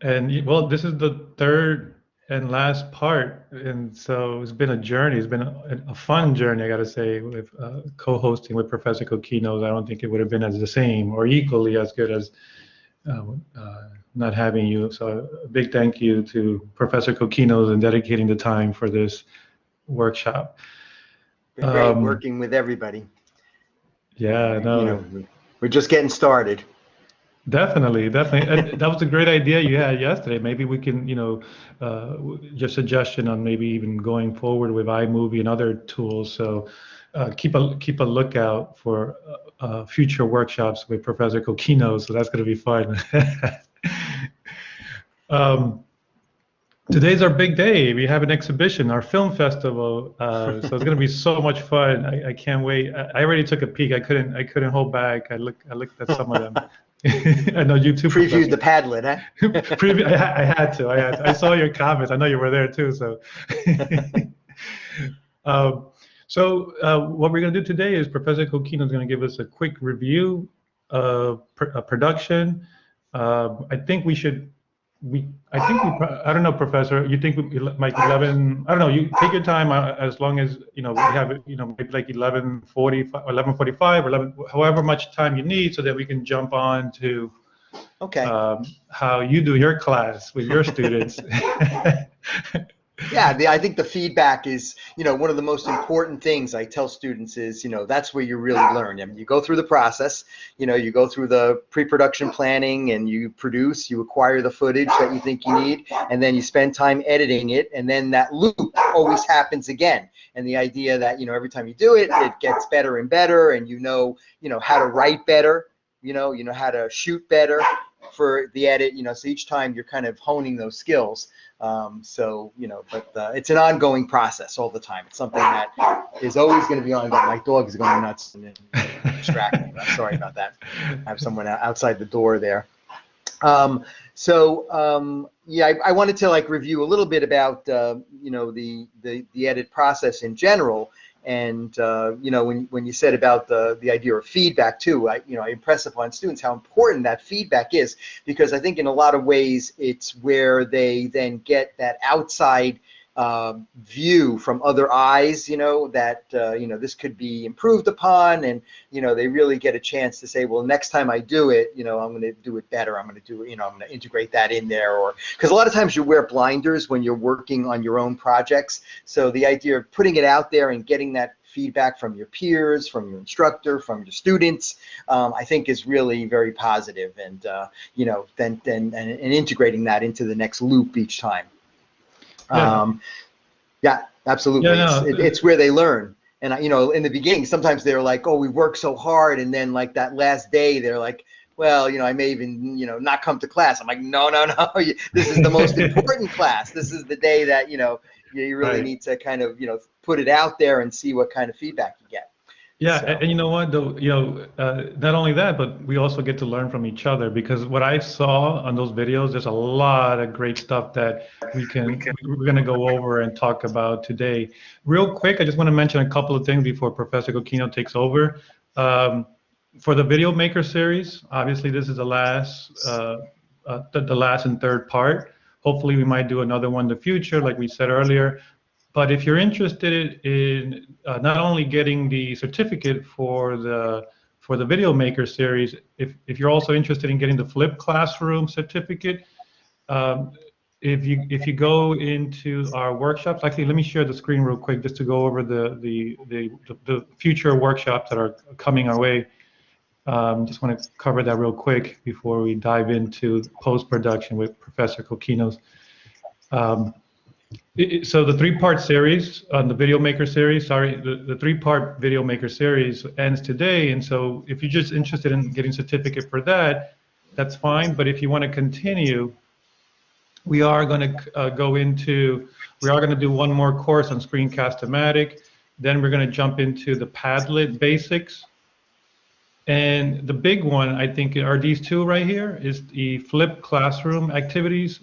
And well, this is the third and last part, and so it's been a journey. It's been a fun journey, I got to say, with co-hosting with Professor Coquinos. I don't think it would have been as the same or equally as good as not having you. So a big thank you to Professor Coquinos and dedicating the time for this workshop. Been great Um, working with everybody. yeah, You no, know, we're just getting started. definitely, definitely. And that was a great idea you had yesterday. Maybe we can, your suggestion on maybe even going forward with iMovie and other tools. So keep a lookout for future workshops with Professor Coquino. So that's going to be fun. um, Today's our big day. We have an exhibition, our film festival. So it's going to be so much fun. I can't wait. I already took a peek. I couldn't hold back. I looked at some of them. I know you too, Previewed Professor. the Padlet, I had to. I saw your comments. I know you were there too. So, um, what we're going to do today is Professor Coquino is going to give us a quick review of production. I think we should. I don't know, Professor. You think like 11? I don't know. You take your time as long as we have maybe like 11:40, 11:45, or 11, however much time you need, so that we can jump on to Okay. how you do your class with your students. Yeah, I think the feedback is, one of the most important things I tell students is, that's where you really learn. I mean, you go through the process, you go through the pre-production planning and you produce, you acquire the footage that you think you need, and then you spend time editing it, and then that loop always happens again. And the idea that, every time you do it, it gets better and better, and how to write better, how to shoot better for the edit, so each time you're kind of honing those skills. But it's an ongoing process all the time. It's something that is always going to be ongoing. My dog is going nuts and distract me. I'm sorry about that. I have someone outside the door there. Yeah, I wanted to review a little bit about the edit process in general. And when you said about the idea of feedback too, I impress upon students how important that feedback is, because I think in a lot of ways it's where they then get that outside view from other eyes, that this could be improved upon, and they really get a chance to say, well, next time I do it, I'm going to do it better. I'm going to do it, I'm going to integrate that in there, or because a lot of times you wear blinders when you're working on your own projects. So the idea of putting it out there and getting that feedback from your peers, from your instructor, from your students, I think is really very positive, and then integrating that into the next loop each time. Yeah. Yeah, Yeah, absolutely. no, It's where they learn. And in the beginning, sometimes they're like, "Oh, we worked so hard," and then like that last day, they're like, "Well, I may even, not come to class." I'm like, "No, no, no. This is the most important class. This is the day that you really right. need to kind of put it out there and see what kind of feedback you get." Yeah, So, and you know what, though, not only that, but we also get to learn from each other, because what I saw on those videos, there's a lot of great stuff that we're going to go over and talk about today. Real quick, I just want to mention a couple of things before Professor Coquino takes over. Um, for the Video Maker series, obviously this is the last and third part. Hopefully we might do another one in the future, like we said earlier. But if you're interested in not only getting the certificate for the Video Maker series, if you're also interested in getting the Flip Classroom certificate, um, if you go into our workshops, actually, let me share the screen real quick just to go over the future workshops that are coming our way. Just want to cover that real quick before we dive into post-production with Professor Coquinos. Um, so the three-part series on the Video Maker series, the three-part Video Maker series ends today. And so if you're just interested in getting a certificate for that, that's fine. But if you want to continue, we are going to we are going to do one more course on Screencast-O-Matic. Then we're going to jump into the Padlet basics. And the big one, I think, are these two right here, is the Flip Classroom activities.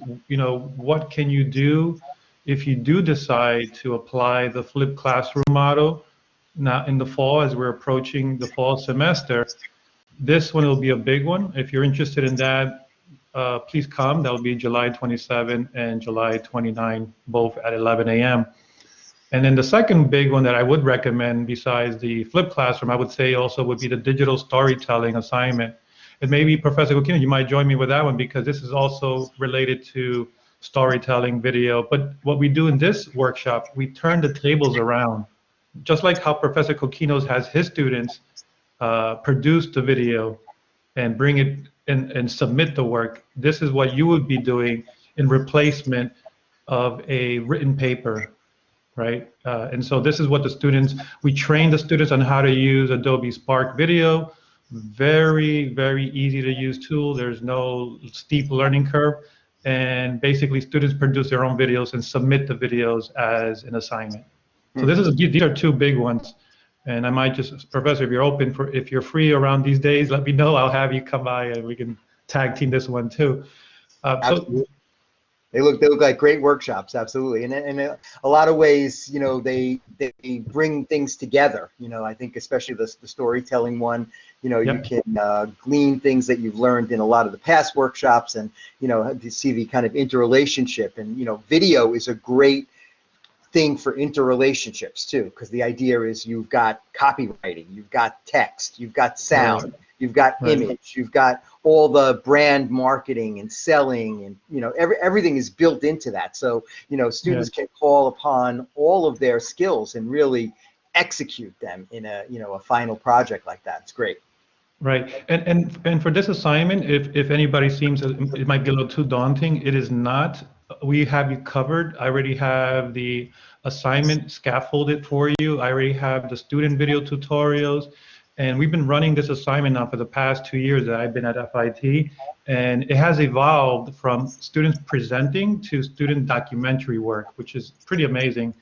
What can you do if you do decide to apply the Flip Classroom model now in the fall, as we're approaching the fall semester? This one will be a big one. If you're interested in that, please come. That will be July 27 and July 29, both at 11 a.m. And then the second big one that I would recommend besides the flipped classroom, I would say also would be the digital storytelling assignment. And maybe Professor Coquino, you might join me with that one because this is also related to storytelling video. But what we do in this workshop, we turn the tables around. Just like how Professor Coquinos has his students produce the video and bring it and submit the work, this is what you would be doing in replacement of a written paper, right? And so this is what the students, we train the students on how to use Adobe Spark Video. Very, very easy to use tool. There's no steep learning curve. And basically students produce their own videos and submit the videos as an assignment. So these are two big ones. And I might just, Professor, if you're open for, if you're free around these days, let me know. I'll have you come by and we can tag team this one too. Absolutely. They look like great workshops, absolutely. And in a lot of ways, you know, they bring things together. You know, I think especially the storytelling one, you know, you can glean things that you've learned in a lot of the past workshops and, you know, to see the kind of interrelationship. And, you know, video is a great thing for interrelationships too, because the idea is you've got copywriting, you've got text, you've got sound, you've got image, you've got all the brand marketing and selling, and you know everything is built into that. So you know students can call upon all of their skills and really execute them in a a final project like that. It's great. Right, and for this assignment, if anybody seems it might be a little too daunting, it is not. We have you covered. I already have the assignment scaffolded for you. I already have the student video tutorials. And we've been running this assignment now for the past 2 years that I've been at FIT. And it has evolved from students presenting to student documentary work, which is pretty amazing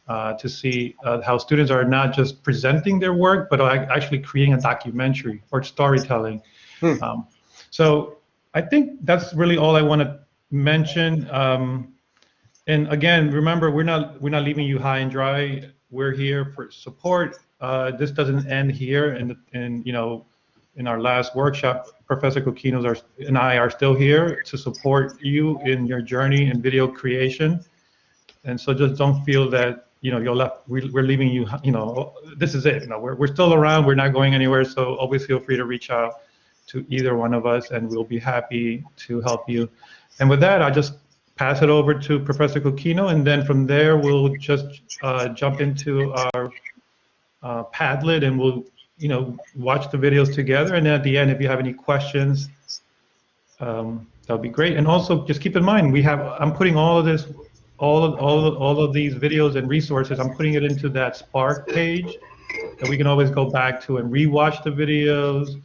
to see how students are not just presenting their work, but actually creating a documentary or storytelling. So I think that's really all I want to mention. And again, remember, we're not leaving you high and dry. We're here for support. This doesn't end here, and you know, in our last workshop, Professor Coquinos and I are still here to support you in your journey in video creation. And so just don't feel that we're leaving you. You know, this is it. You know, we're still around. We're not going anywhere. So always feel free to reach out to either one of us, and we'll be happy to help you. And with that, I just pass it over to Professor Coquino, and then from there we'll just jump into our Padlet, and we'll watch the videos together. And then at the end, if you have any questions, that'll be great. And also just keep in mind, I'm putting all of this, all of these videos and resources, I'm putting it into that Spark page that we can always go back to and rewatch the videos.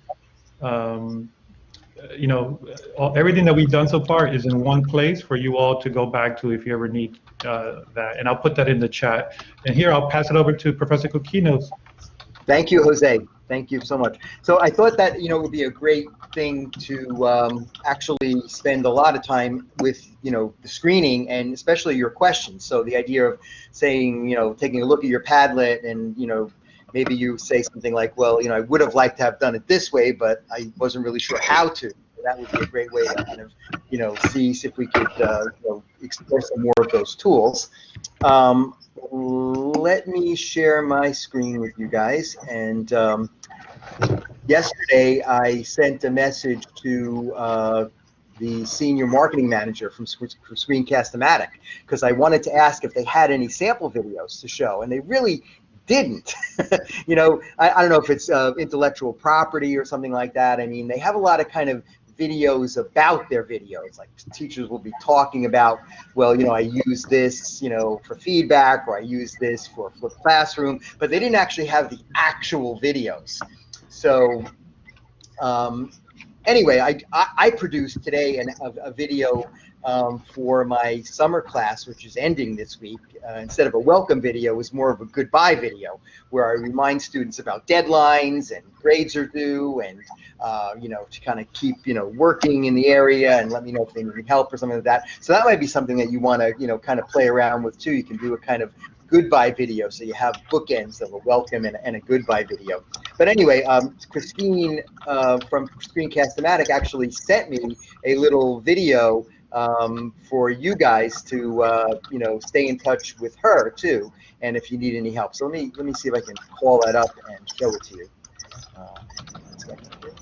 Everything that we've done so far is in one place for you all to go back to if you ever need that. And I'll put that in the chat. And here, I'll pass it over to Professor Coquinos. Thank you, Jose. Thank you so much. So I thought that, it would be a great thing to actually spend a lot of time with, the screening and especially your questions. So the idea of saying, taking a look at your Padlet and, maybe you say something like, well, I would have liked to have done it this way, but I wasn't really sure how to. That would be a great way to kind of, see if we could, explore some more of those tools. Let me share my screen with you guys. And yesterday, I sent a message to the senior marketing manager from Screencast-O-Matic, because I wanted to ask if they had any sample videos to show, and they really didn't. I don't know if it's intellectual property or something like that. I mean, they have a lot of kind of videos about their videos. Like teachers will be talking about, well, I use this, for feedback, or I use this for a flipped classroom, but they didn't actually have the actual videos. So anyway, I produced today a video for my summer class, which is ending this week. Instead of a welcome video, it was more of a goodbye video, where I remind students about deadlines and grades are due, and to kind of keep working in the area and let me know if they need help or something like that. So that might be something that you want to kind of play around with too. You can do a kind of goodbye video, so you have bookends of a welcome and a goodbye video. But anyway, Christine from Screencast-O-Matic actually sent me a little video for you guys to you know, stay in touch with her too, and if you need any help. So let me see if I can call that up and show it to you. One second here.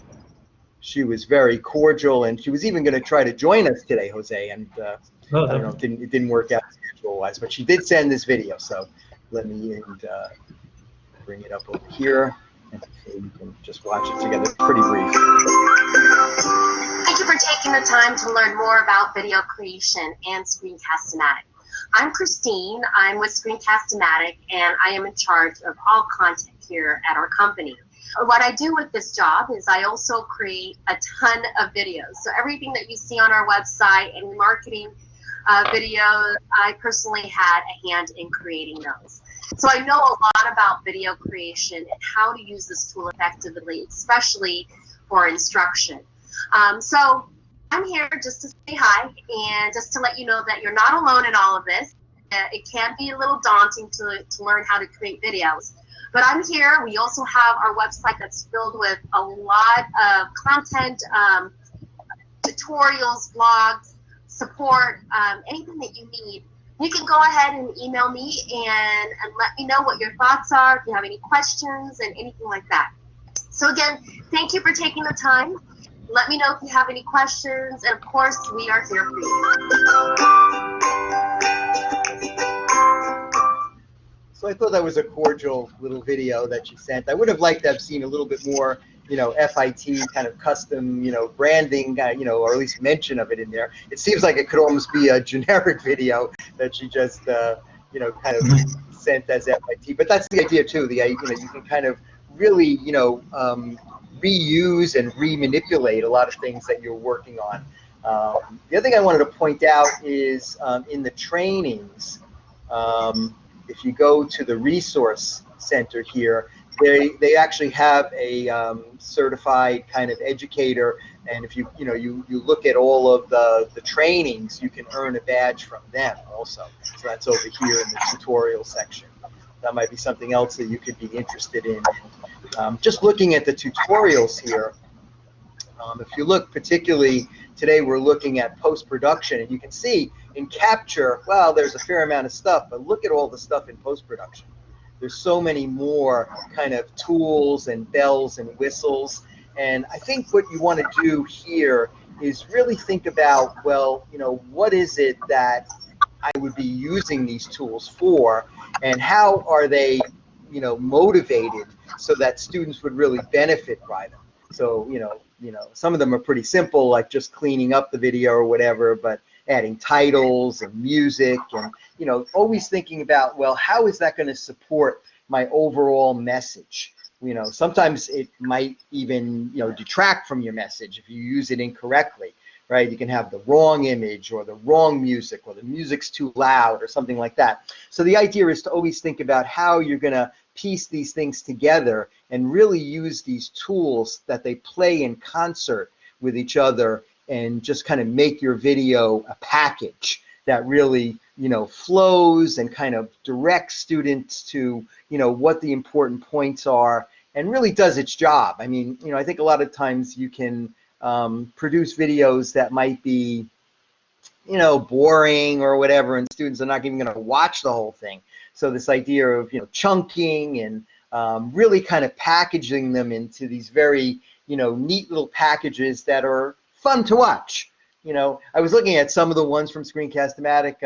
She was very cordial, and she was even going to try to join us today, Jose, and I don't know, it didn't work out schedule-wise, but she did send this video, so let me bring it up over here, and so you can just watch it together. It's pretty brief. Thank you for taking the time to learn more about video creation and Screencast-O-Matic. I'm Christine. I'm with Screencast-O-Matic, and I am in charge of all content here at our company. What I do with this job is I also create a ton of videos. So everything that you see on our website and marketing videos, I personally had a hand in creating those. So I know a lot about video creation and how to use this tool effectively, especially for instruction. So I'm here just to say hi and just to let you know that you're not alone in all of this. It can be a little daunting to learn how to create videos. But I'm here. We also have our website that's filled with a lot of content, tutorials, blogs, support, anything that you need. You can go ahead and email me and let me know what your thoughts are, if you have any questions and anything like that. So again, thank you for taking the time. Let me know if you have any questions, and of course, we are here for you. So I thought that was a cordial little video that she sent. I would have liked to have seen a little bit more, you know, FIT kind of custom, you know, branding, you know, or at least mention of it in there. It seems like it could almost be a generic video that she just, you know, kind of sent as FIT. But that's the idea too. You know, you can kind of really, you know, reuse and remanipulate a lot of things that you're working on. The other thing I wanted to point out is in the trainings. If you go to the resource center here, they actually have a certified kind of educator, and if you look at all of the trainings, you can earn a badge from them also. So that's over here in the tutorial section. That might be something else that you could be interested in. Just looking at the tutorials here, if you look particularly today, we're looking at post-production, and you can see in Capture, well, there's a fair amount of stuff, but look at all the stuff in post-production. There's so many more kind of tools and bells and whistles, and I think what you want to do here is really think about, well, you know, what is it that I would be using these tools for, and how are they, you know, motivated so that students would really benefit by them. So, you know, some of them are pretty simple, like just cleaning up the video or whatever, but adding titles and music and, you know, always thinking about, well, how is that going to support my overall message? You know, sometimes it might even, you know, detract from your message if you use it incorrectly, right? You can have the wrong image or the wrong music, or the music's too loud or something like that. So the idea is to always think about how you're going to piece these things together and really use these tools that they play in concert with each other, and just kind of make your video a package that really, you know, flows and kind of directs students to, you know, what the important points are, and really does its job. I mean, you know, I think a lot of times you can produce videos that might be, you know, boring or whatever, and students are not even going to watch the whole thing. So this idea of, you know, chunking and really kind of packaging them into these very, you know, neat little packages that are fun to watch. You know, I was looking at some of the ones from Screencast-O-Matic.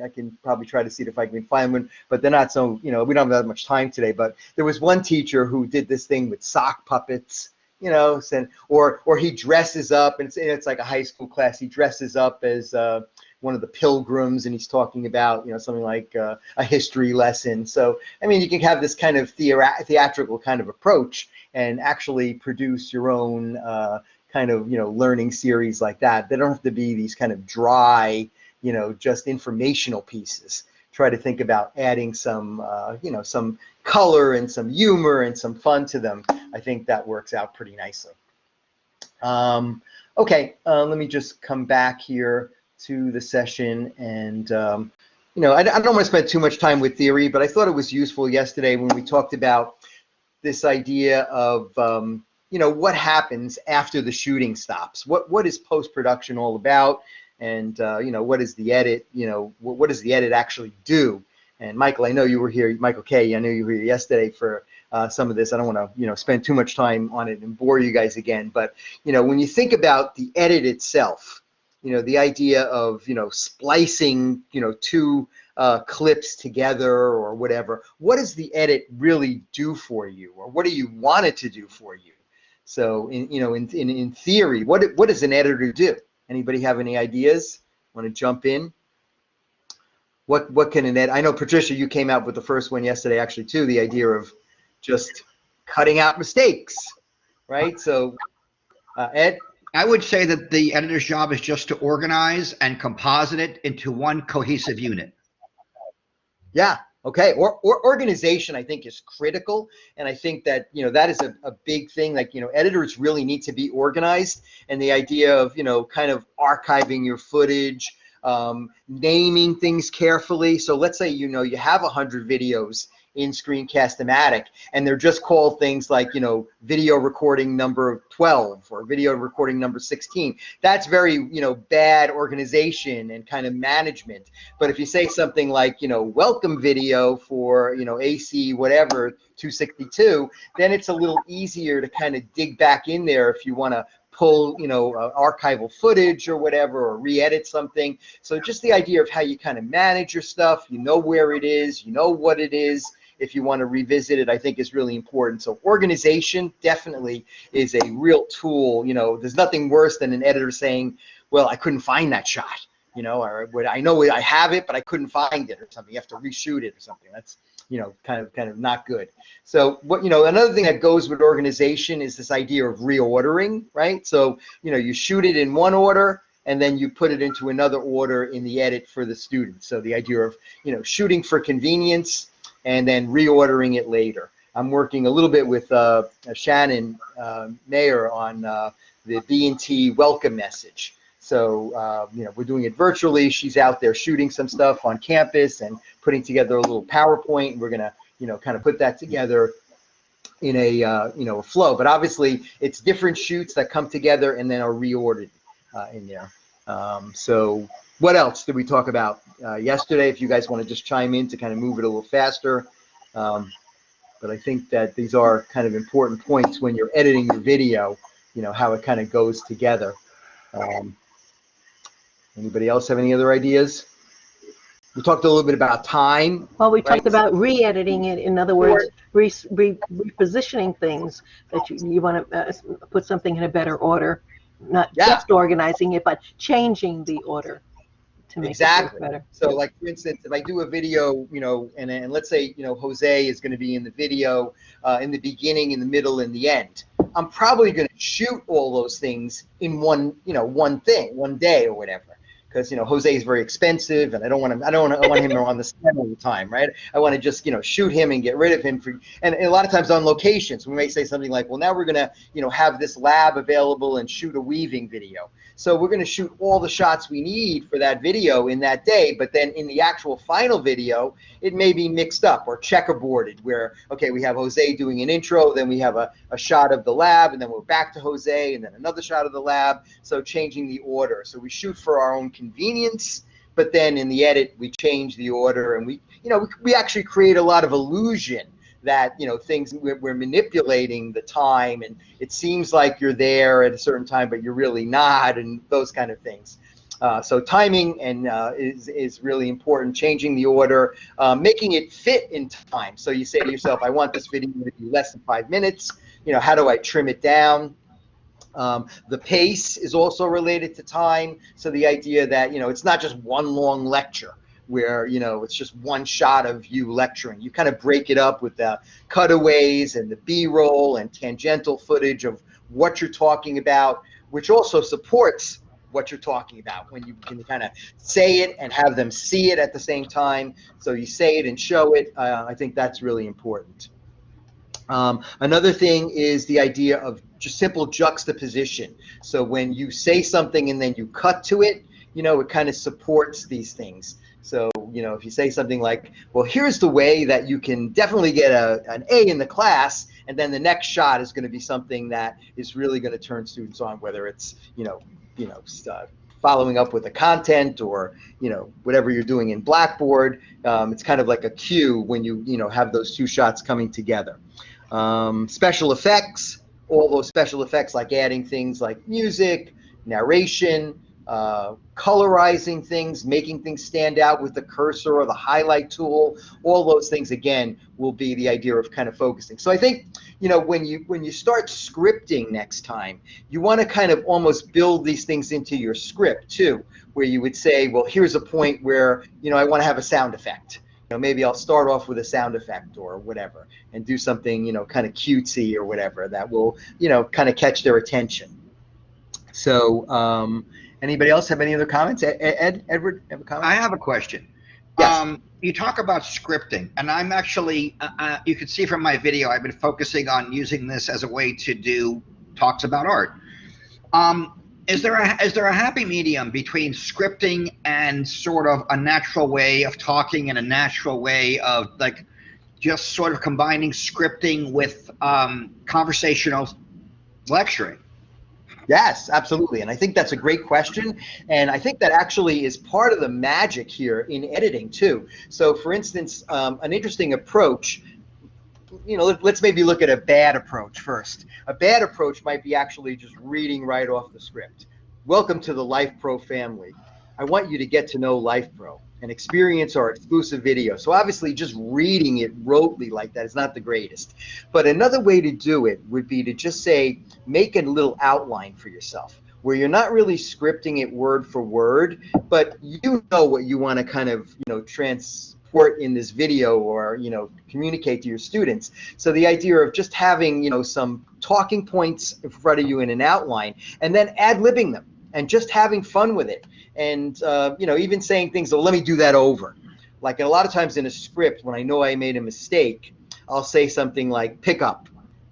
I can probably try to see if I can find one, but they're not so, you know, we don't have that much time today. But there was one teacher who did this thing with sock puppets, you know, or he dresses up, and it's like a high school class. He dresses up as one of the pilgrims, and he's talking about, you know, something like a history lesson. So, I mean, you can have this kind of theatrical kind of approach and actually produce your own kind of, you know, learning series like that. They don't have to be these kind of dry, you know, just informational pieces. Try to think about adding some, you know, some color and some humor and some fun to them. I think that works out pretty nicely. Okay, let me just come back here to the session and you know, I don't want to spend too much time with theory, but I thought it was useful yesterday when we talked about this idea of, you know, what happens after the shooting stops. What is post-production all about? And, you know, what is the edit? You know, what does the edit actually do? And Michael, I know you were here, Michael K., I know you were here yesterday for some of this. I don't want to, you know, spend too much time on it and bore you guys again. But, you know, when you think about the edit itself, you know, the idea of, you know, splicing, you know, two clips together or whatever, what does the edit really do for you? Or what do you want it to do for you? So, you know, in theory, what does an editor do? Anybody have any ideas? Want to jump in? What can an edit? I know, Patricia, you came out with the first one yesterday, actually, too, the idea of just cutting out mistakes, right? So, Ed? I would say that the editor's job is just to organize and composite it into one cohesive unit. Yeah, okay. Or organization, I think, is critical. And I think that, you know, that is a big thing. Like, you know, editors really need to be organized. And the idea of, you know, kind of archiving your footage, naming things carefully. So let's say, you know, you have 100 videos in Screencast-O-Matic, and they're just called things like, you know, video recording number 12 or video recording number 16. That's very, you know, bad organization and kind of management. But if you say something like, you know, welcome video for, you know, AC whatever 262, then it's a little easier to kind of dig back in there if you want to pull, you know, archival footage or whatever, or re-edit something. So just the idea of how you kind of manage your stuff, you know where it is, you know what it is. If you want to revisit it, I think is really important. So organization definitely is a real tool. You know, there's nothing worse than an editor saying, well, I couldn't find that shot, you know, or I know I have it, but I couldn't find it or something. You have to reshoot it or something. That's, you know, kind of not good. So what, you know, another thing that goes with organization is this idea of reordering, right? So, you know, you shoot it in one order and then you put it into another order in the edit for the student. So the idea of, you know, shooting for convenience and then reordering it later. I'm working a little bit with Shannon Mayer on the B&T welcome message. So, you know, we're doing it virtually. She's out there shooting some stuff on campus and putting together a little PowerPoint. And we're going to, you know, kind of put that together in a, you know, a flow. But obviously, it's different shoots that come together and then are reordered in there. So what else did we talk about yesterday? If you guys want to just chime in to kind of move it a little faster. But I think that these are kind of important points when you're editing your video, you know, how it kind of goes together. Anybody else have any other ideas? We talked a little bit about time. Well, we talked about re-editing it. In other words, repositioning things that you want to put something in a better order, not just organizing it, but changing the order to make it work better. So, like for instance, if I do a video, you know, and let's say, you know, Jose is going to be in the video in the beginning, in the middle, and the end. I'm probably going to shoot all those things in one, you know, one day or whatever. Because, you know, Jose is very expensive, and I don't want him on the set all the time, right? I want to just, you know, shoot him and get rid of him and a lot of times on locations, we may say something like, well, now we're going to, you know, have this lab available and shoot a weaving video. So we're going to shoot all the shots we need for that video in that day, but then in the actual final video, it may be mixed up or checkerboarded where, okay, we have Jose doing an intro, then we have a shot of the lab, and then we're back to Jose, and then another shot of the lab, so changing the order. So we shoot for our own convenience, but then in the edit, we change the order, and we, you know, we actually create a lot of illusion that, you know, things, we're manipulating the time, and it seems like you're there at a certain time, but you're really not, and those kind of things. So timing and is really important. Changing the order, making it fit in time. So you say to yourself, I want this video to be less than 5 minutes. You know, how do I trim it down? The pace is also related to time. So the idea that, you know, it's not just one long lecture where, you know, it's just one shot of you lecturing. You kind of break it up with the cutaways and the B-roll and tangential footage of what you're talking about, which also supports what you're talking about when you can kind of say it and have them see it at the same time. So you say it and show it. I think that's really important. Another thing is the idea of just simple juxtaposition. So when you say something and then you cut to it, you know, it kind of supports these things. So, you know, if you say something like, well, here's the way that you can definitely get an A in the class, and then the next shot is going to be something that is really going to turn students on, whether it's, following up with the content or, whatever you're doing in Blackboard. It's kind of like a cue when you have those two shots coming together. Special effects, all those special effects like adding things like music, narration, colorizing things, making things stand out with the cursor or the highlight tool, all those things again will be the idea of kind of focusing. So I think, when you start scripting next time, you want to kind of almost build these things into your script too, where you would say, well, here's a point where, I want to have a sound effect. Maybe I'll start off with a sound effect or whatever and do something, kind of cutesy or whatever that will, kind of catch their attention. So, anybody else have any other comments? Edward, have a comment? I have a question. Yes. You talk about scripting, and I'm actually, you can see from my video, I've been focusing on using this as a way to do talks about art. Is there a happy medium between scripting and sort of a natural way of talking and a natural way of like just sort of combining scripting with conversational lecturing? Yes, absolutely. And I think that's a great question. And I think that actually is part of the magic here in editing too. So for instance, an interesting approach, let's maybe look at a bad approach first. A bad approach might be actually just reading right off the script. Welcome to the LifePro family. I want you to get to know LifePro and experience our exclusive video. So obviously just reading it rotely like that is not the greatest. But another way to do it would be to just say, make a little outline for yourself where you're not really scripting it word for word, but you know what you want to kind of, transport in this video or, communicate to your students. So the idea of just having, some talking points in front of you in an outline and then ad-libbing them and just having fun with it. And, even saying things, well, let me do that over. Like a lot of times in a script, when I know I made a mistake, I'll say something like pick up,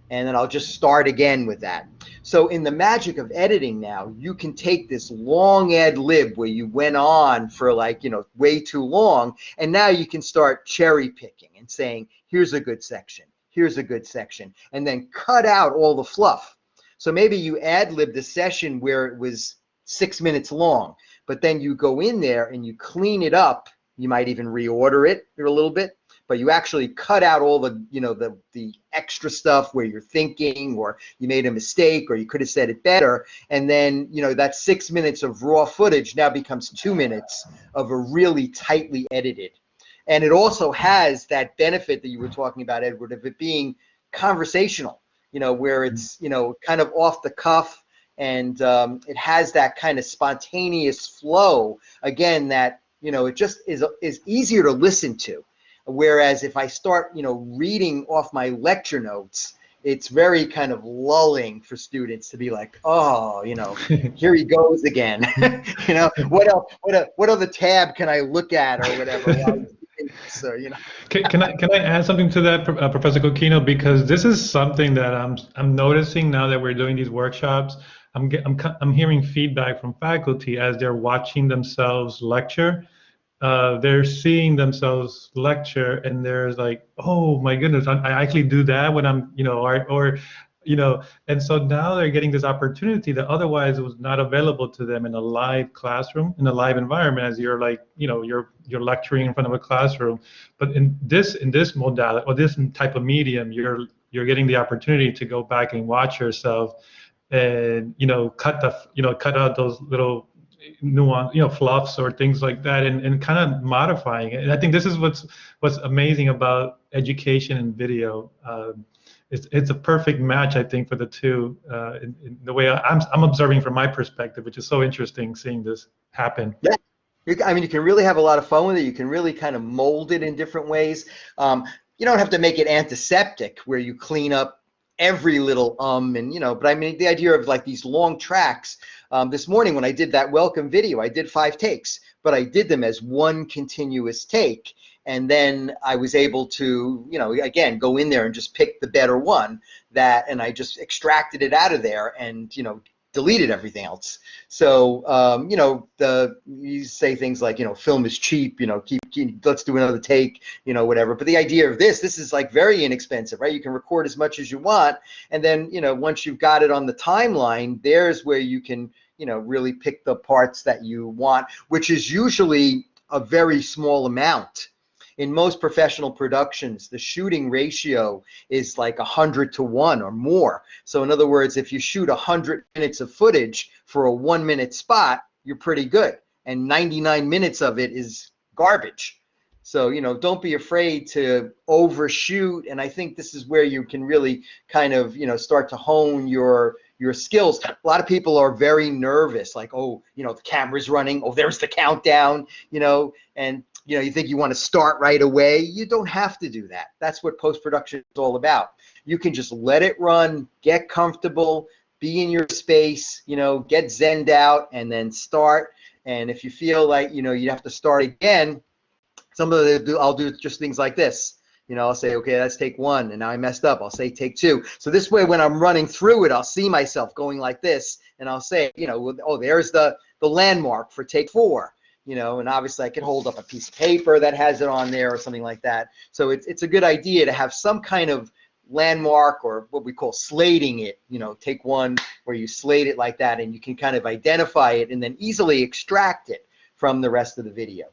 and then I'll just start again with that. So in the magic of editing now, you can take this long ad lib where you went on for like, way too long, and now you can start cherry picking and saying, here's a good section, here's a good section, and then cut out all the fluff. So maybe you ad lib the session where it was 6 minutes long, but then you go in there and you clean it up. You might even reorder it a little bit, but you actually cut out all the, the extra stuff where you're thinking or you made a mistake or you could have said it better. And then, that 6 minutes of raw footage now becomes 2 minutes of a really tightly edited. And it also has that benefit that you were talking about, Edward, of it being conversational, where it's, kind of off the cuff. And it has that kind of spontaneous flow, again, that, it just is easier to listen to. Whereas if I start, reading off my lecture notes, it's very kind of lulling for students to be like, oh, here he goes again. What else? What other tab can I look at or whatever? So, Can I add something to that, Professor Coquino? Because this is something that I'm noticing now that we're doing these workshops. I'm hearing feedback from faculty as they're watching themselves lecture. They're seeing themselves lecture, and there's like, oh my goodness, I actually do that when I'm, and so now they're getting this opportunity that otherwise it was not available to them in a live classroom, in a live environment, as you're like, you're lecturing in front of a classroom. But in this modality or this type of medium, you're getting the opportunity to go back and watch yourself, and cut out those little nuance, fluffs or things like that, and kind of modifying it. And I think this is what's amazing about education and video. It's a perfect match, I think, for the two, in the way I'm observing from my perspective, which is so interesting seeing this happen. Yeah. You can really have a lot of fun with it. You can really kind of mold it in different ways. You don't have to make it antiseptic where you clean up every little but I mean the idea of like these long tracks. This morning when I did that welcome video, I did 5 takes, but I did them as one continuous take, and then I was able to again go in there and just pick the better one, and I just extracted it out of there and deleted everything else. So, you know, you say things like, you know, film is cheap, you know, let's do another take, you know, whatever. But the idea of this is like very inexpensive, right? You can record as much as you want. And then, you know, once you've got it on the timeline, there's where you can, you know, really pick the parts that you want, which is usually a very small amount. In most professional productions, the shooting ratio is like 100-to-1 or more. So in other words, if you shoot 100 minutes of footage for a 1-minute spot, you're pretty good. And 99 minutes of it is garbage. So, you know, don't be afraid to overshoot. And I think this is where you can really kind of, you know, start to hone your skills. A lot of people are very nervous, like, oh, you know, the camera's running. Oh, there's the countdown, you know, and you know, you think you want to start right away. You don't have to do that. That's what post-production is all about. You can just let it run, get comfortable, be in your space, you know, get zenned out, and then start. And if you feel like, you know, you have to start again, I'll do just things like this. You know, I'll say, okay, that's take 1, and now I messed up. I'll say take 2. So this way, when I'm running through it, I'll see myself going like this, and I'll say, you know, oh, there's the landmark for take 4. You know, and obviously I could hold up a piece of paper that has it on there or something like that. So it's a good idea to have some kind of landmark, or what we call slating it. You know, take 1 where you slate it like that, and you can kind of identify it and then easily extract it from the rest of the video.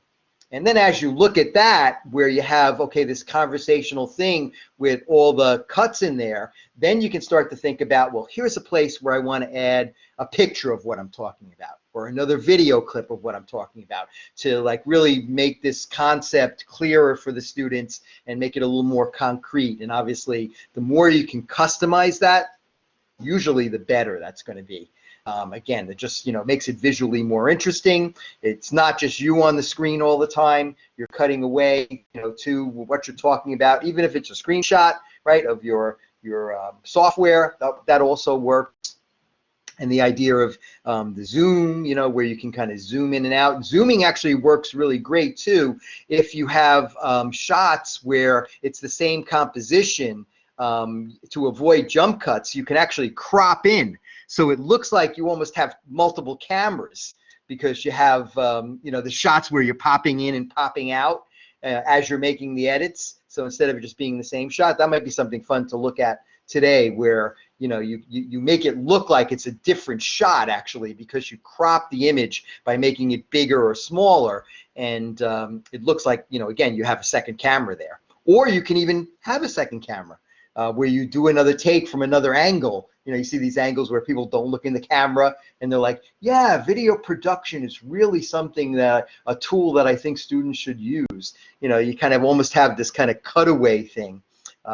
And then as you look at that, where you have, okay, this conversational thing with all the cuts in there, then you can start to think about, well, here's a place where I want to add a picture of what I'm talking about, or another video clip of what I'm talking about, to like really make this concept clearer for the students and make it a little more concrete. And obviously, the more you can customize that, usually the better that's going to be. Again, it just, you know, makes it visually more interesting. It's not just you on the screen all the time. You're cutting away, you know, to what you're talking about, even if it's a screenshot, right, of your software. That also works. And the idea of the zoom, you know, where you can kind of zoom in and out. Zooming actually works really great too if you have shots where it's the same composition. To avoid jump cuts, you can actually crop in. So it looks like you almost have multiple cameras, because you have, you know, the shots where you're popping in and popping out as you're making the edits. So instead of it just being the same shot, that might be something fun to look at today, where, you know, you make it look like it's a different shot actually, because you crop the image by making it bigger or smaller. And it looks like, you know, again, you have a second camera there. Or you can even have a second camera. Where you do another take from another angle. You know, you see these angles where people don't look in the camera, and they're like, yeah, video production is really something that, a tool that I think students should use. You know, you kind of almost have this kind of cutaway thing. You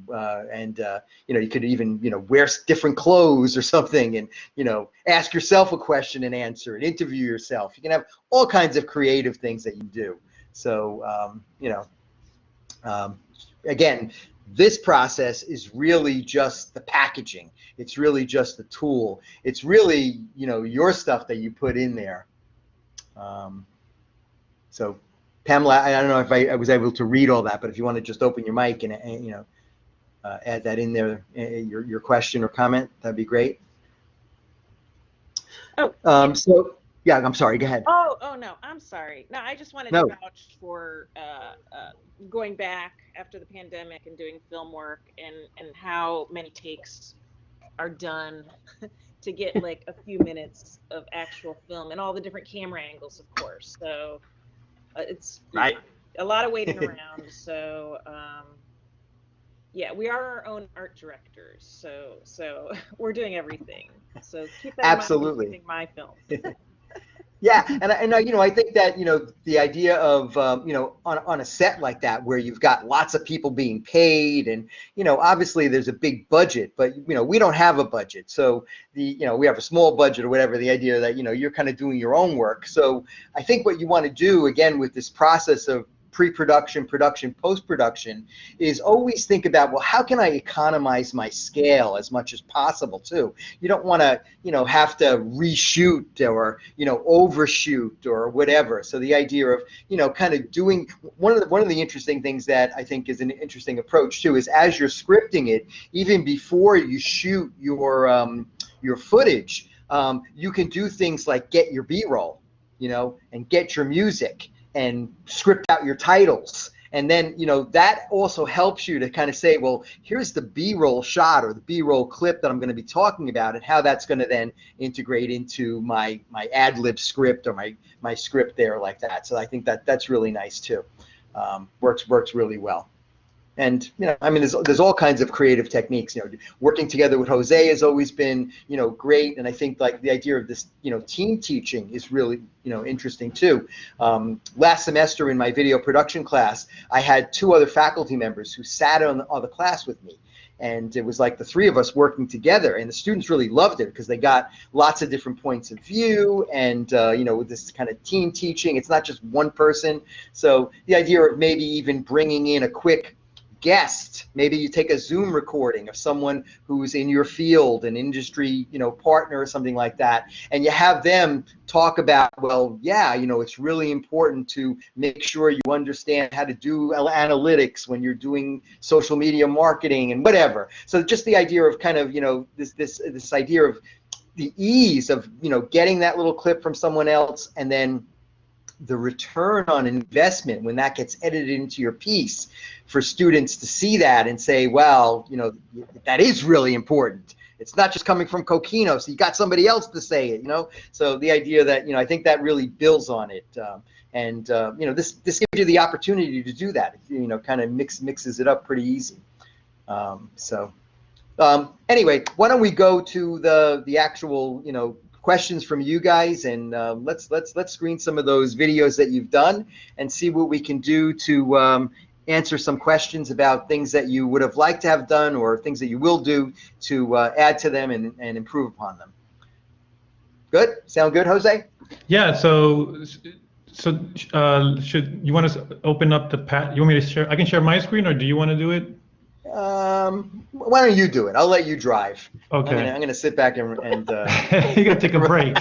know, you could even, you know, wear different clothes or something, and, you know, ask yourself a question and answer it, interview yourself. You can have all kinds of creative things that you do. So, you know, again, this process is really just the packaging. It's really just the tool. It's really, you know, your stuff that you put in there. So, Pamela, I don't know if I was able to read all that, but if you want to just open your mic and you know, add that in there, your question or comment, that'd be great. Oh. So, yeah, I'm sorry. Go ahead. Oh no, I'm sorry. No, I just wanted to vouch for going back after the pandemic and doing film work, and how many takes are done to get like a few minutes of actual film, and all the different camera angles, of course. So it's right. A lot of waiting around. So yeah, we are our own art directors. So we're doing everything. So keep that absolutely in mind when you're shooting my film. Yeah, and you know, I think that, you know, the idea of you know, on a set like that, where you've got lots of people being paid, and, you know, obviously there's a big budget, but, you know, we don't have a budget, so you know, we have a small budget or whatever. The idea that, you know, you're kind of doing your own work. So I think what you want to do, again, with this process of pre-production, production, post-production, is always think about, well, how can I economize my scale as much as possible too? You don't want to, you know, have to reshoot or, you know, overshoot or whatever. So the idea of, you know, kind of doing, one of the interesting things that I think is an interesting approach too, is as you're scripting it, even before you shoot your footage, you can do things like get your B-roll, and get your music and script out your titles. And then, that also helps you to kind of say, well, here's the B-roll shot or the B-roll clip that I'm going to be talking about, and how that's going to then integrate into my ad-lib script or my script there like that. So I think that's really nice too. Works really well. And there's all kinds of creative techniques. Working together with Jose has always been great. And I think like the idea of this team teaching is really interesting too. Last semester in my video production class, I had 2 other faculty members who sat on the class with me. And it was like the 3 of us working together, and the students really loved it because they got lots of different points of view, and with this kind of team teaching, it's not just one person. So the idea of maybe even bringing in a quick guest, maybe you take a Zoom recording of someone who's in your field, an industry partner or something like that, and you have them talk about, well, yeah, it's really important to make sure you understand how to do analytics when you're doing social media marketing and whatever. So just the idea of kind of this idea of the ease of getting that little clip from someone else, and then the return on investment when that gets edited into your piece, for students to see that and say, well, that is really important. It's not just coming from Coquino, so you got somebody else to say it, So the idea that, I think that really builds on it. This gives you the opportunity to do that. Kind of mixes it up pretty easy. Anyway, why don't we go to the actual, questions from you guys, and let's screen some of those videos that you've done and see what we can do to answer some questions about things that you would have liked to have done or things that you will do to add to them and improve upon them. Good? Sound good, Jose? Yeah, so should you want to open up the you want me to share? I can share my screen, or do you want to do it? Why don't you do it? I'll let you drive. Okay. I'm gonna sit back and you gotta take a break.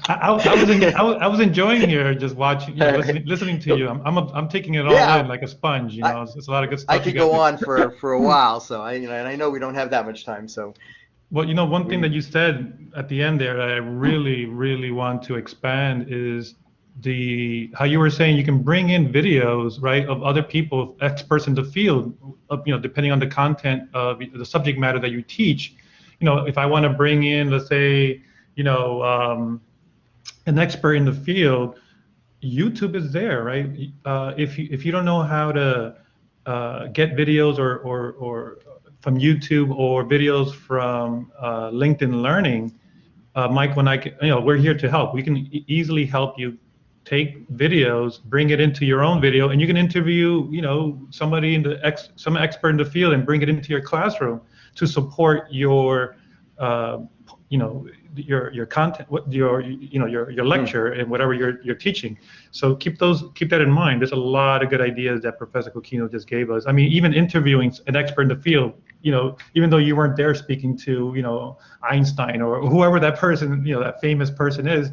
I was enjoying here, just watching, listening to you. I'm taking it all in like a sponge. It's a lot of good stuff. I could go on for a while, so and I know we don't have that much time, so. Well, one thing that you said at the end there that I really, really want to expand is how you were saying you can bring in videos, right, of other people, experts in the field, depending on the content of the subject matter that you teach. If I want to bring in, let's say, an expert in the field, YouTube is there, right? If you don't know how to get videos or from YouTube or videos from LinkedIn Learning, Mike, we're here to help. We can easily help you take videos, bring it into your own video, and you can interview, somebody some expert in the field and bring it into your classroom to support your, your content, your lecture and whatever you're teaching. So keep that in mind. There's a lot of good ideas that Professor Coquino just gave us. I mean, even interviewing an expert in the field, even though you weren't there speaking to, Einstein or whoever that person, that famous person is,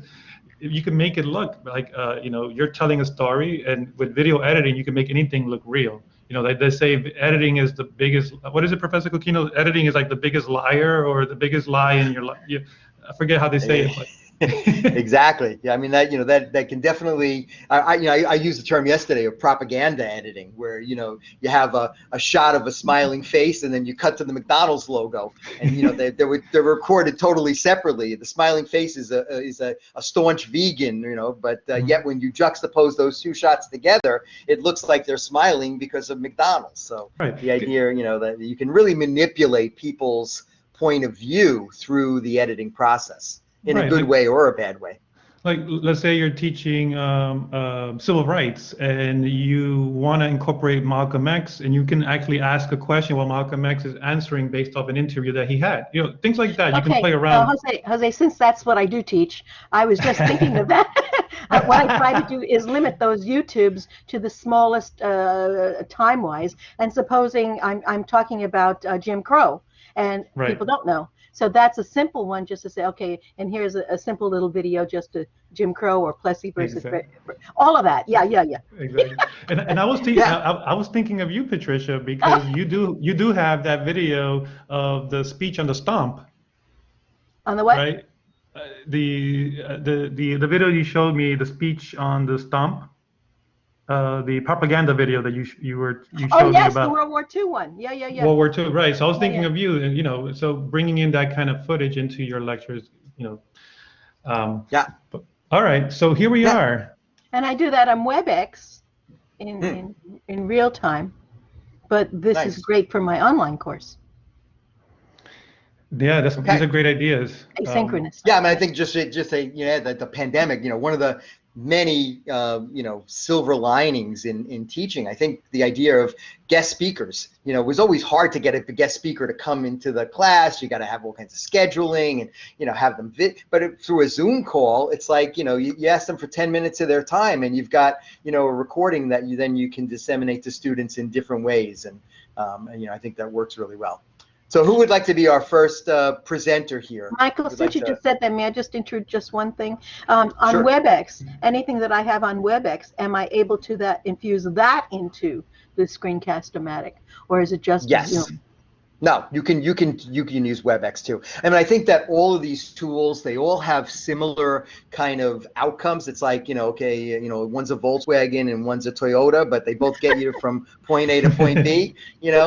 you can make it look like, you're telling a story, and with video editing, you can make anything look real. They say editing is the biggest, what is it, Professor Coquino? Editing is like the biggest liar or the biggest lie in your life. I forget how they say it, but. Exactly. Yeah, I mean that can definitely. I used the term yesterday of propaganda editing, where you have a shot of a smiling face and then you cut to the McDonald's logo, and they're recorded totally separately. The smiling face is a staunch vegan, but yet when you juxtapose those 2 shots together, it looks like they're smiling because of McDonald's. So right. The idea, that you can really manipulate people's point of view through the editing process. In a good way or a bad way. Like, let's say you're teaching civil rights and you want to incorporate Malcolm X, and you can actually ask a question while Malcolm X is answering based off an interview that he had. Things like that. You can play around. Jose, since that's what I do teach, I was just thinking of that. What I try to do is limit those YouTubes to the smallest time-wise. And supposing I'm talking about Jim Crow, and people don't know. So that's a simple one, just to say, okay, and here's a simple little video just to Jim Crow or Plessy versus all of that. Yeah. Exactly. And I was thinking, I was thinking of you, Patricia, because you do have that video of the speech on the stomp. On the what? Right. the video you showed me, the speech on the stump, the propaganda video that you Oh, showed me yes, the about World War II one. Yeah, yeah, yeah. World War II, right? So I was Yeah, thinking yeah. of you, and so bringing in that kind of footage into your lectures, Yeah. All right, so here we Yeah. are. And I do that on WebEx in real time. But this is Nice. great for my online course. Yeah, these Okay. are great ideas. Asynchronous. Yeah, I mean, I think just the pandemic, one of the many silver linings in teaching. I think the idea of guest speakers, was always hard to get a guest speaker to come into the class. You got to have all kinds of scheduling and have them through a Zoom call, it's like you ask them for 10 minutes of their time, and you've got a recording that you can disseminate to students in different ways, and I think that works really well. So who would like to be our first presenter here? Michael, since you just said that, may I just introduce one thing? On Sure. WebEx, anything that I have on WebEx, am I able to infuse that into the Screencast-O-Matic, or is it just Yes. Zoom? No, you can use WebEx too. I mean, I think that all of these tools, they all have similar kind of outcomes. It's like, okay, one's a Volkswagen and one's a Toyota, but they both get you from point A to point B,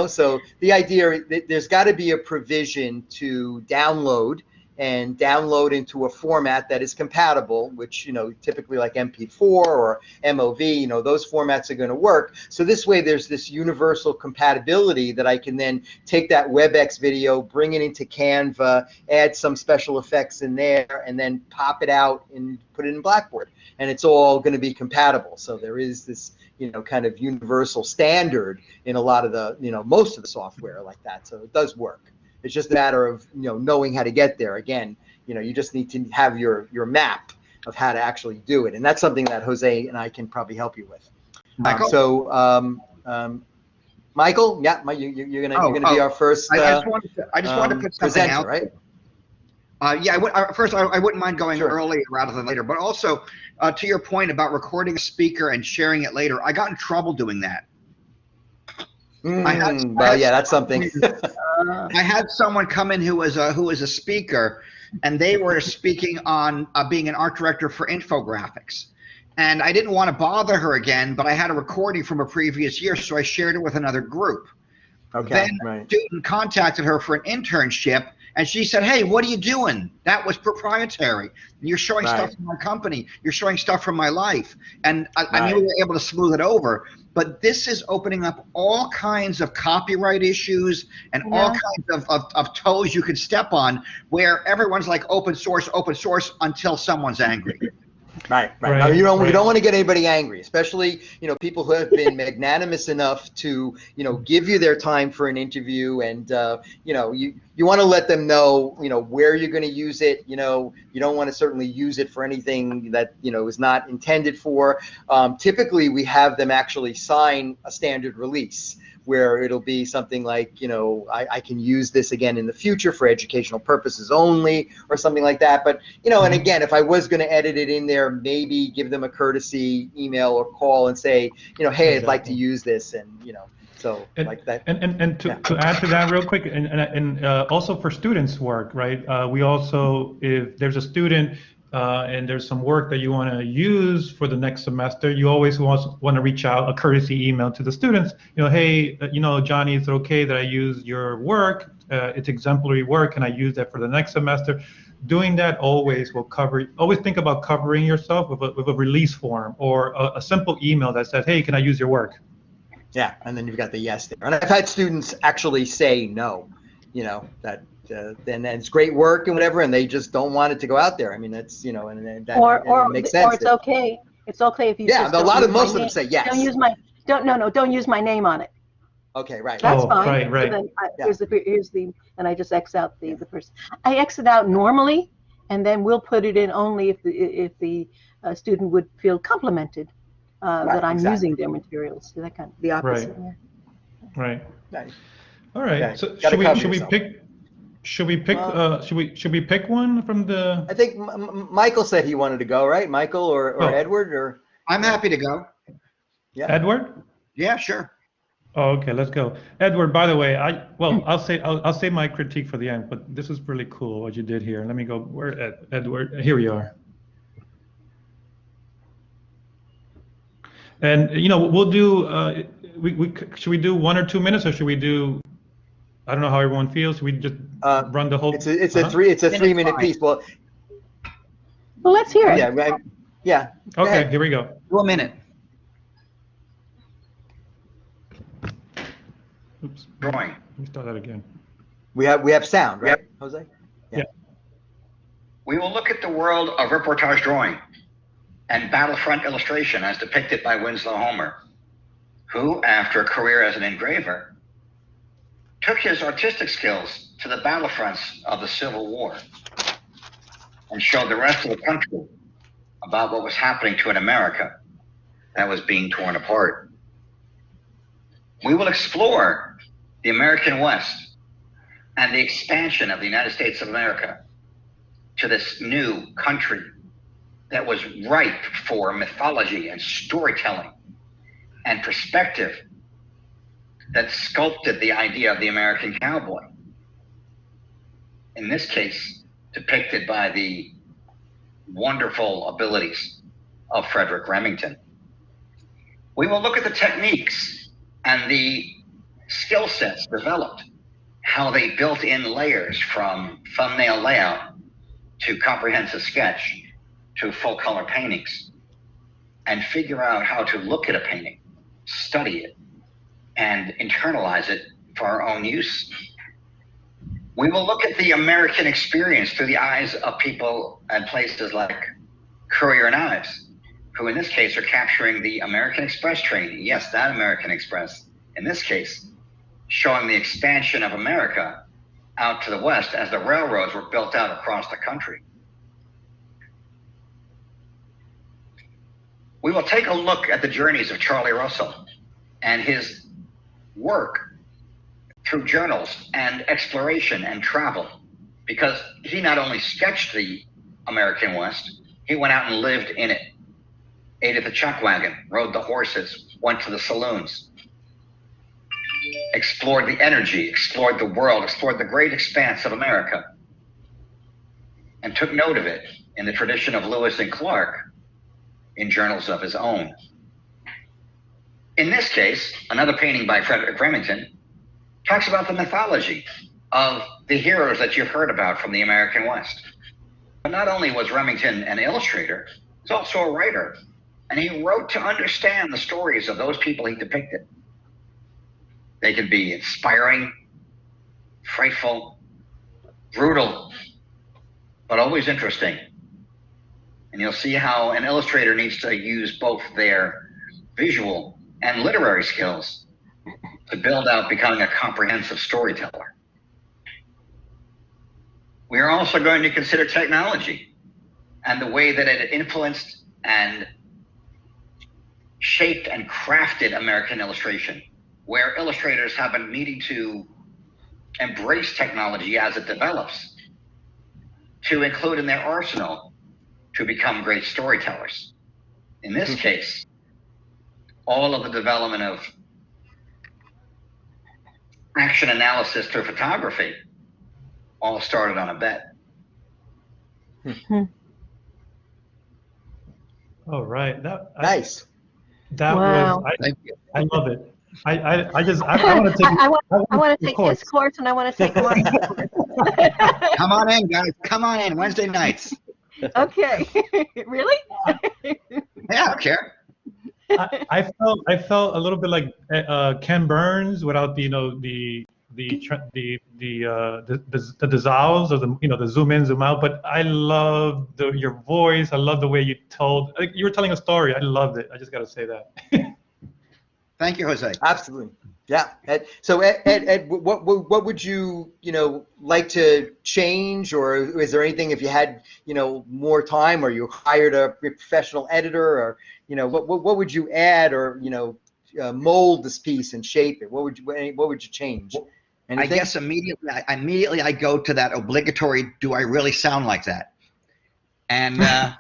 So the idea, there's got to be a provision to download into a format that is compatible, which, typically like MP4 or MOV, those formats are going to work. So this way there's this universal compatibility that I can then take that WebEx video, bring it into Canva, add some special effects in there, and then pop it out and put it in Blackboard. And it's all going to be compatible. So there is this, kind of universal standard in a lot of the, most of the software like that. So it does work. It's just a matter of knowing how to get there. Again, you just need to have your map of how to actually do it, and that's something that Jose and I can probably help you with. Michael? Michael, yeah, you're gonna be our first. I just wanted to put something presenter, out. Right? Yeah, I wouldn't mind going Sure. earlier rather than later, but also to your point about recording a speaker and sharing it later, I got in trouble doing that. That's something. I had someone come in who was a speaker, and they were speaking on being an art director for infographics. And I didn't want to bother her again, but I had a recording from a previous year, so I shared it with another group. Okay, Then right. a student contacted her for an internship, and she said, "Hey, what are you doing? That was proprietary. You're showing Right. stuff from my company. You're showing stuff from my life." And I Right. knew we were able to smooth it over. But this is opening up all kinds of copyright issues and all kinds of toes you can step on, where everyone's like open source until someone's angry. Right. Right, No, you don't right. want to get anybody angry, especially people who have been magnanimous enough to give you their time for an interview, and you want to let them know where you're going to use it. You don't want to certainly use it for anything that is not intended for. Typically, we have them actually sign a standard release, where it'll be something like, I can use this again in the future for educational purposes only, or something like that. But, and again, if I was going to edit it in there, maybe give them a courtesy email or call and say, hey, I'd like to use this, and, so like that. And to add to that real quick, and also for students' work, right? We also, if there's a student and there's some work that you want to use for the next semester, you always want to reach out, a courtesy email to the students. Hey, Johnny, is it okay that I use your work? It's exemplary work, and I use that for the next semester. Doing that always will cover. Always think about covering yourself with a release form or a simple email that says, "Hey, can I use your work?" Yeah, and then you've got the yes there. And I've had students actually say no, that then it's great work and whatever, and they just don't want it to go out there. I mean, that's and that Or it makes sense. or it's okay. It's okay if you Yeah, just a don't lot use of my most of them name. say yes. Don't use my name on it. Okay, right. That's Oh, fine. right. So then Yeah. here's the, and I just X out the person. I X it out normally, and then we'll put it in only if the student would feel complimented that I'm exactly. using their materials. So that kind of the opposite. Right. Yeah. Right. Nice. All right. Okay. So Gotta cover should we yourself. pick? Should we pick one from the? I think Michael said he wanted to go, right? Michael or Oh. Edward or I'm happy to go. yeah. Edward? Yeah, sure. Oh, okay, let's go. Edward, by the way, I'll say my critique for the end, but this is really cool what you did here. Let me go. Where Edward? Here we are. And we'll do. Should we do 1 or 2 minutes, or should we do? I don't know how everyone feels. Should we just run the whole? It's a 3-minute piece. Well, let's hear it. yeah, yeah. Go Okay, ahead. here we go. 1 minute. Oops. Drawing. Let me start that again. We have sound, right, Jose? Yeah. We will look at the world of reportage drawing and battlefront illustration as depicted by Winslow Homer, who, after a career as an engraver, took his artistic skills to the battlefronts of the Civil War and showed the rest of the country about what was happening to an America that was being torn apart. We will explore the American West and the expansion of the United States of America to this new country that was ripe for mythology and storytelling and perspective that sculpted the idea of the American cowboy. In this case, depicted by the wonderful abilities of Frederick Remington. We will look at the techniques and the skill sets developed, how they built in layers from thumbnail layout to comprehensive sketch to full color paintings, and figure out how to look at a painting, study it, and internalize it for our own use. We will look at the American experience through the eyes of people and places like Currier and Ives, who in this case are capturing the American Express train. Yes, that American Express, in this case, showing the expansion of America out to the west as the railroads were built out across the country. We will take a look at the journeys of Charlie Russell and his work through journals and exploration and travel, because he not only sketched the American West, he went out and lived in it, ate at the chuck wagon, rode the horses, went to the saloons, explored the energy, explored the world, explored the great expanse of America, and took note of it in the tradition of Lewis and Clark in journals of his own. In this case, another painting by Frederick Remington talks about the mythology of the heroes that you've heard about from the American West. But not only was Remington an illustrator, he's also a writer, and he wrote to understand the stories of those people he depicted. They can be inspiring, frightful, brutal, but always interesting. And you'll see how an illustrator needs to use both their visual and literary skills to build out becoming a comprehensive storyteller. We are also going to consider technology and the way that it influenced and shaped and crafted American illustration, where illustrators have been needing to embrace technology as it develops to include in their arsenal to become great storytellers. In this case, all of the development of action analysis through photography all started on a bet. All right. Nice. That Wow. was. Thank you. I love it. I want to take. I want to take course. his course, and I want to take Mark's course. Come on in, guys. Come on in. Wednesday nights. Okay. Really? Yeah, I don't care. I felt a little bit like Ken Burns without the dissolves or the zoom in, zoom out. But I love your voice. I love the way you told. You were telling a story. I loved it. I just got to say that. Thank you, Jose. Absolutely. Yeah. So Ed, what would you like to change, or is there anything, if you had more time, or you hired a professional editor, or what would you add, or mold this piece and shape it? What would you change? Anything? I guess immediately I go to that obligatory, do I really sound like that? And then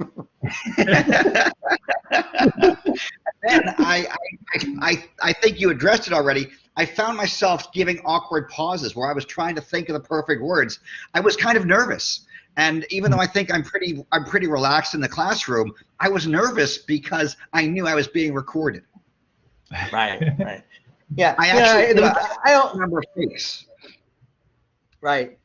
I think you addressed it already. I found myself giving awkward pauses where I was trying to think of the perfect words. I was kind of nervous. And even though I think I'm pretty relaxed in the classroom, I was nervous because I knew I was being recorded. Right, right. Yeah, I actually I don't remember face. Right.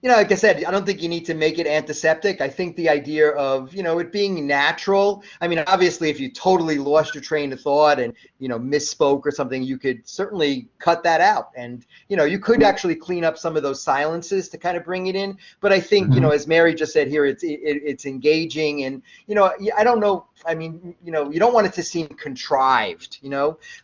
Like I said, I don't think you need to make it antiseptic. I think the idea of, it being natural. I mean, obviously, if you totally lost your train of thought and, misspoke or something, you could certainly cut that out. And, you could actually clean up some of those silences to kind of bring it in. But I think, as Mary just said here, it's engaging. And, I don't know. I mean, you don't want it to seem contrived,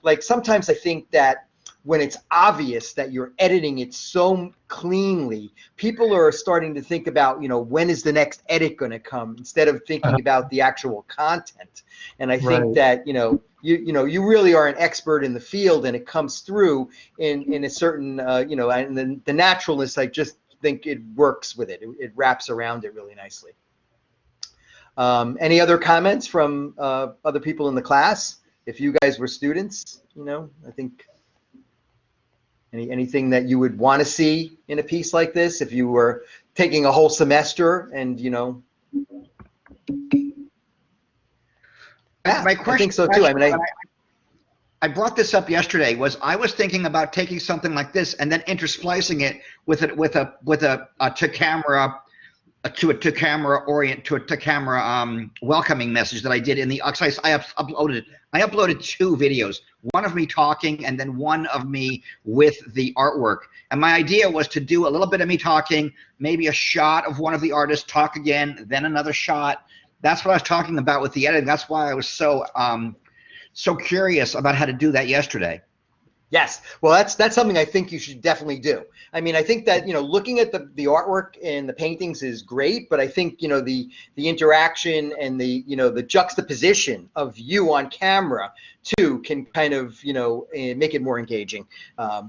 like sometimes I think that when it's obvious that you're editing it so cleanly, people are starting to think about, when is the next edit going to come instead of thinking about the actual content. And I think that, you really are an expert in the field, and it comes through in a certain, and the naturalness, I just think it works with it. It wraps around it really nicely. Any other comments from other people in the class? If you guys were students, I think. Anything that you would want to see in a piece like this if you were taking a whole semester and, Yeah, my question, I think so too. I mean, I brought this up yesterday. I was thinking about taking something like this and then intersplicing it with a to camera welcoming message that I did in the I uploaded 2 videos, one of me talking and then one of me with the artwork. And my idea was to do a little bit of me talking, maybe a shot of one of the artists, talk again, then another shot. That's what I was talking about with the editing. That's why I was so curious about how to do that yesterday. Yes, well, that's something I think you should definitely do. I mean, I think that looking at the artwork and the paintings is great, but I think the interaction and the juxtaposition of you on camera too can kind of make it more engaging,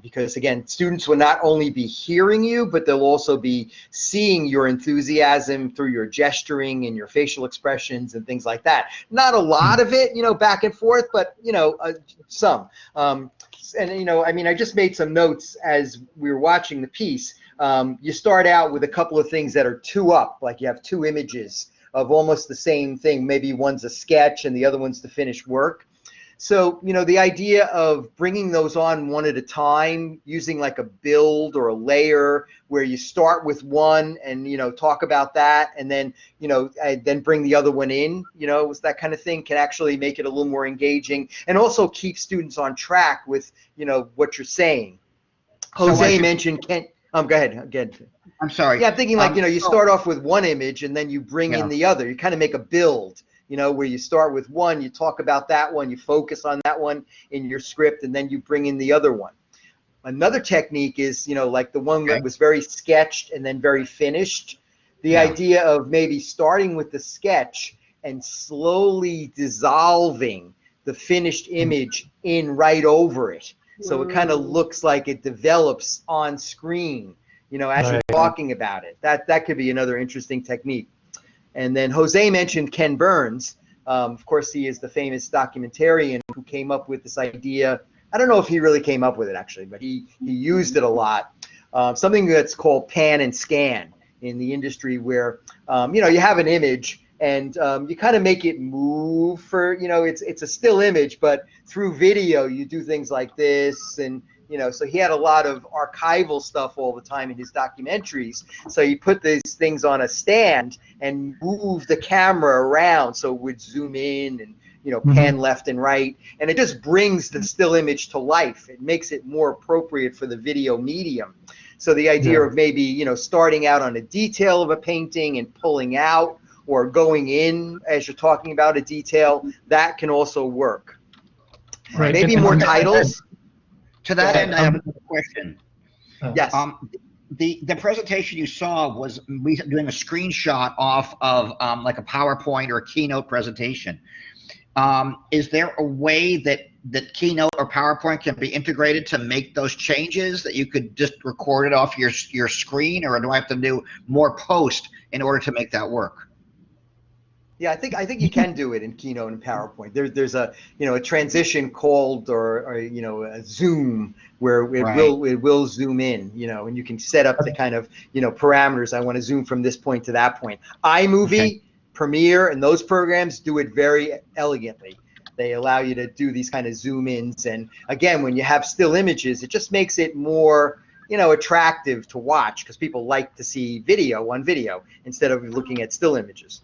because again, students will not only be hearing you, but they'll also be seeing your enthusiasm through your gesturing and your facial expressions and things like that. Not a lot of it, back and forth, but some. And I mean, I just made some notes as we were watching the piece. You start out with a couple of things that are 2 up, like you have 2 images of almost the same thing. Maybe one's a sketch and the other one's the finished work. So, the idea of bringing those on one at a time, using like a build or a layer where you start with one and, talk about that and then, then bring the other one in, that kind of thing can actually make it a little more engaging and also keep students on track with, what you're saying. Jose mentioned go ahead. Again. I'm sorry. Yeah, I'm thinking like, you start off with one image and then you bring in the other. You kind of make a build. Where you start with one, you talk about that one, you focus on that one in your script, and then you bring in the other one. Another technique is, like the one that was very sketched and then very finished. The idea of maybe starting with the sketch and slowly dissolving the finished image in right over it. So it kind of looks like it develops on screen, as you're talking about it. That could be another interesting technique. And then Jose mentioned Ken Burns. Of course, he is the famous documentarian who came up with this idea. I don't know if he really came up with it, actually, but he used it a lot. Something that's called pan and scan in the industry where, you have an image and you kind of make it move for, it's a still image, but through video, you do things like this and, so he had a lot of archival stuff all the time in his documentaries. So you put these things on a stand and move the camera around so it would zoom in and, pan left and right. And it just brings the still image to life. It makes it more appropriate for the video medium. So the idea of maybe, starting out on a detail of a painting and pulling out or going in as you're talking about a detail, that can also work. Right. Maybe more titles. To that end, I have another question. Yes. The presentation you saw was me doing a screenshot off of like a PowerPoint or a Keynote presentation. Is there a way that Keynote or PowerPoint can be integrated to make those changes that you could just record it off your screen, or do I have to do more post in order to make that work? Yeah, I think you can do it in Keynote and PowerPoint. There's a a transition called or a zoom where Right. it will zoom in, and you can set up the kind of parameters. I want to zoom from this point to that point. iMovie, Okay. Premiere, and those programs do it very elegantly. They allow you to do these kind of zoom ins, and again, when you have still images, it just makes it more attractive to watch because people like to see video on video instead of looking at still images.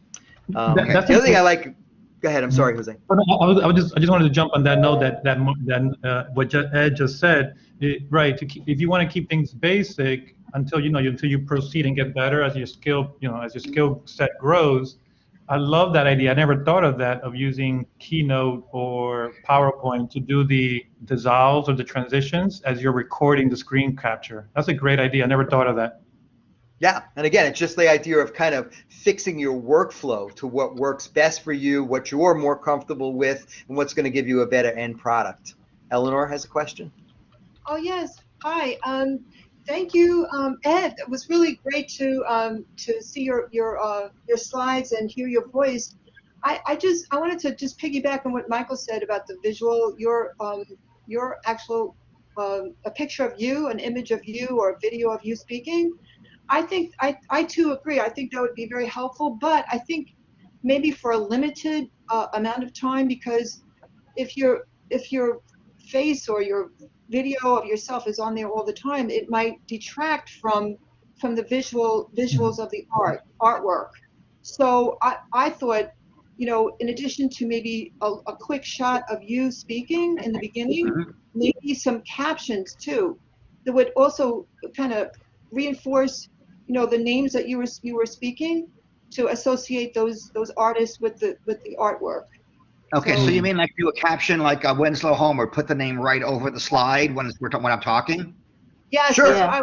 That's The other thing I important. like, go ahead, I'm sorry, Jose. I just wanted to jump on that note that what Ed just said, right? If you want to keep things basic until until you proceed and get better as your skill set grows. I love that idea. I never thought of that, of using Keynote or PowerPoint to do the dissolves or the transitions as you're recording the screen capture. That's a great idea. I never thought of that. Yeah, and again, it's just the idea of kind of fixing your workflow to what works best for you, what you're more comfortable with, and what's going to give you a better end product. Eleanor has a question. Oh yes, hi. Thank you, Ed. It was really great to see your slides and hear your voice. I wanted to just piggyback on what Michael said about the visual. Your actual a picture of you, an image of you, or a video of you speaking. I think I too agree. I think that would be very helpful, but I think maybe for a limited amount of time, because if your face or your video of yourself is on there all the time, it might detract from the visuals of the artwork. So I thought, in addition to maybe a quick shot of you speaking in the beginning, maybe some captions too, that would also kind of reinforce the names that you were speaking, to associate those artists with the artwork. Okay, so you mean like do a caption like Winslow Homer, put the name right over the slide when I'm talking? Yeah, Sure. So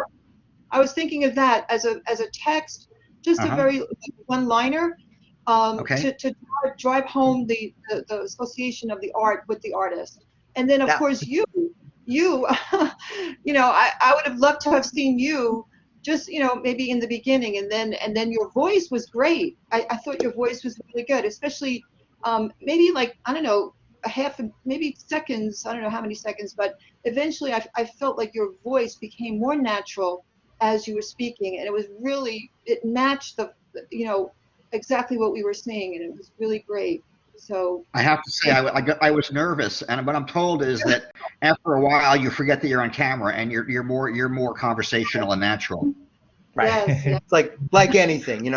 I was thinking of that as a text, just a very one-liner, to drive home the association of the art with the artist. And then of course you I would have loved to have seen you just maybe in the beginning, and then your voice was great. I thought your voice was really good, especially maybe like, I don't know, maybe seconds, I don't know how many seconds, but eventually I felt like your voice became more natural as you were speaking, and it matched exactly what we were saying, and it was really great. So I have to say, I was nervous, and what I'm told is that after a while you forget that you're on camera and you're more conversational and natural. Right. Yes, yes. It's like anything,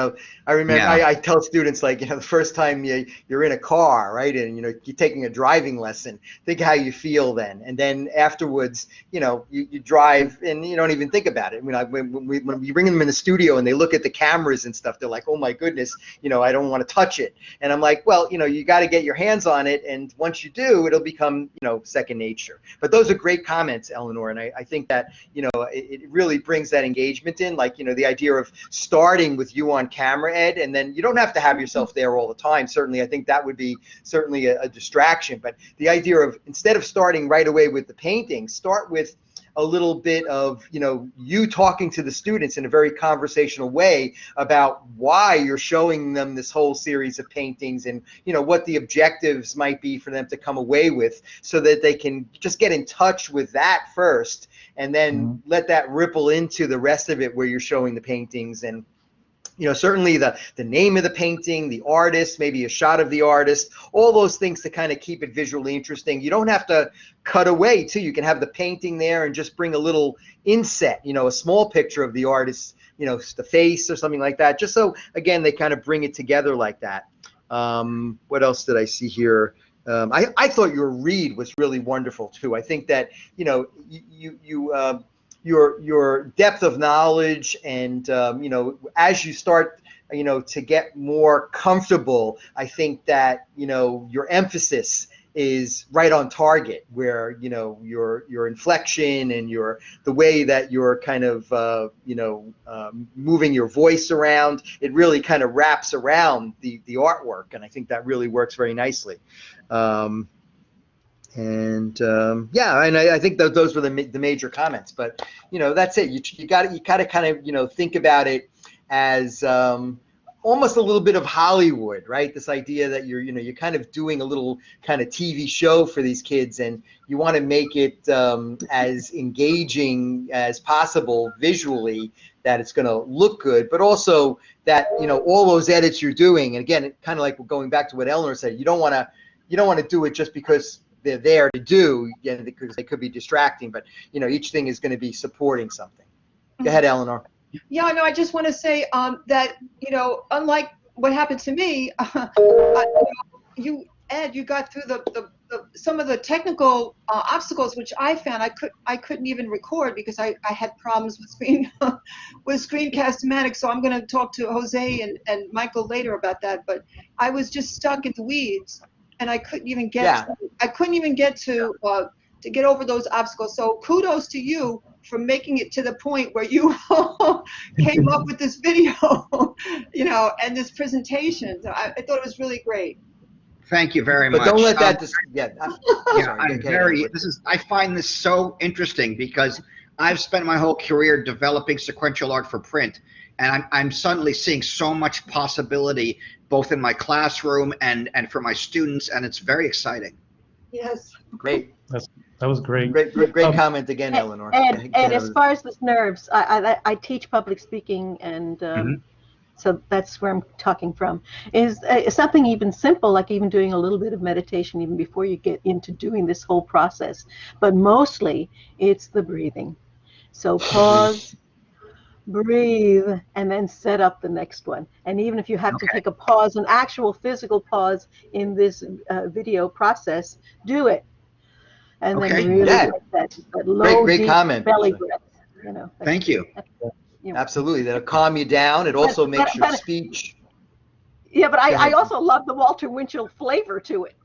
I remember I tell students, like, the first time you're in a car, right, and you're taking a driving lesson, think how you feel then, and then afterwards, you drive and you don't even think about it. When we bring them in the studio and they look at the cameras and stuff, they're like, oh my goodness, I don't want to touch it, and I'm like, well, you got to get your hands on it, and once you do, it'll become second nature. But those are great comments, Eleanor, and I think that it really brings that engagement in, like the idea of starting with you on camera, Ed, and then you don't have to have yourself there all the time. Certainly, I think that would be certainly a distraction. But the idea of, instead of starting right away with the painting, start with a little bit of you talking to the students in a very conversational way about why you're showing them this whole series of paintings, and what the objectives might be for them to come away with, so that they can just get in touch with that first, and then let that ripple into the rest of it where you're showing the paintings. And certainly the name of the painting, the artist, maybe a shot of the artist, all those things to kind of keep it visually interesting. You don't have to cut away too. You can have the painting there and just bring a little inset, a small picture of the artist, the face or something like that, just so, again, they kind of bring it together like that. What else did I see here? I thought your read was really wonderful too. I think that your depth of knowledge, and as you start to get more comfortable, I think that your emphasis is right on target, where your inflection and the way that you're kind of moving your voice around, it really kind of wraps around the artwork, and I think that really works very nicely. And I think that those were the major comments. But that's it. You got to kind of think about it as almost a little bit of Hollywood, right? This idea that you're kind of doing a little kind of TV show for these kids, and you want to make it as engaging as possible visually, that it's going to look good, but also that, all those edits you're doing, and again, kind of like we're going back to what Eleanor said, you don't want to do it just because they're there to do, because they could be distracting, but each thing is going to be supporting something. Go ahead, Eleanor. Yeah, no, I just want to say that, unlike what happened to me, Ed, you got through some of the technical obstacles, which I found I couldn't even record because I had problems with Screencast-O-Matic. So I'm going to talk to Jose and Michael later about that. But I was just stuck in the weeds, and I couldn't even get to get over those obstacles. So kudos to you for making it to the point where you came up with this video, and this presentation. So I thought it was really great. Thank you very much. But don't let that I find this so interesting because I've spent my whole career developing sequential art for print, and I'm suddenly seeing so much possibility both in my classroom and for my students, and it's very exciting. Yes. Great. That was great. Great comment again, Eleanor. And as far as this nerves, I teach public speaking, and so that's where I'm talking from. Is something even simple, like even doing a little bit of meditation even before you get into doing this whole process. But mostly, it's the breathing. So pause, breathe, and then set up the next one. And even if you have to take a pause, an actual physical pause in this video process, do it. And then really get that low, great deep comment. belly breath. Thank you. Absolutely, that'll calm you down. It also makes your speech. Yeah, but I also love the Walter Winchell flavor to it.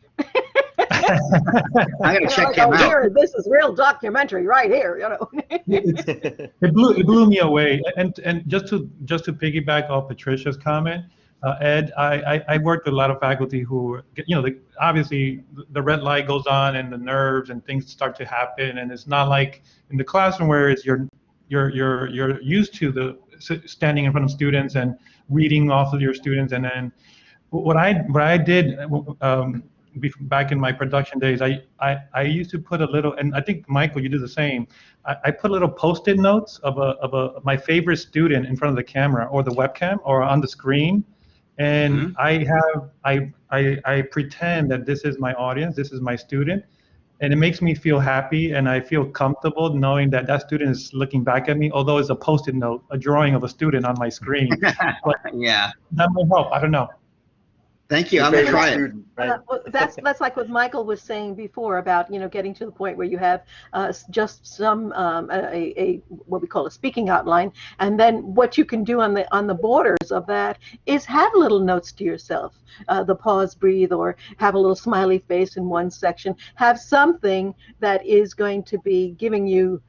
I'm gonna check him out. Here, this is real documentary right here. It blew me away. And just to piggyback off Patricia's comment, Ed, I worked with a lot of faculty who, obviously the red light goes on and the nerves and things start to happen, and it's not like in the classroom where it's you're used to the standing in front of students and reading off of your students. And then what I did back in my production days, I used to put a little, and I think Michael, you do the same. I put little Post-it notes of my favorite student in front of the camera or the webcam or on the screen. And I pretend that this is my audience, this is my student, and it makes me feel happy, and I feel comfortable knowing that that student is looking back at me, although it's a Post-it note, a drawing of a student on my screen. But yeah, that might help. I don't know. Thank you. I'm gonna try it. Right? That's like what Michael was saying before about getting to the point where you have just some a what we call a speaking outline, and then what you can do on the borders of that is have little notes to yourself, the pause, breathe, or have a little smiley face in one section. Have something that is going to be giving you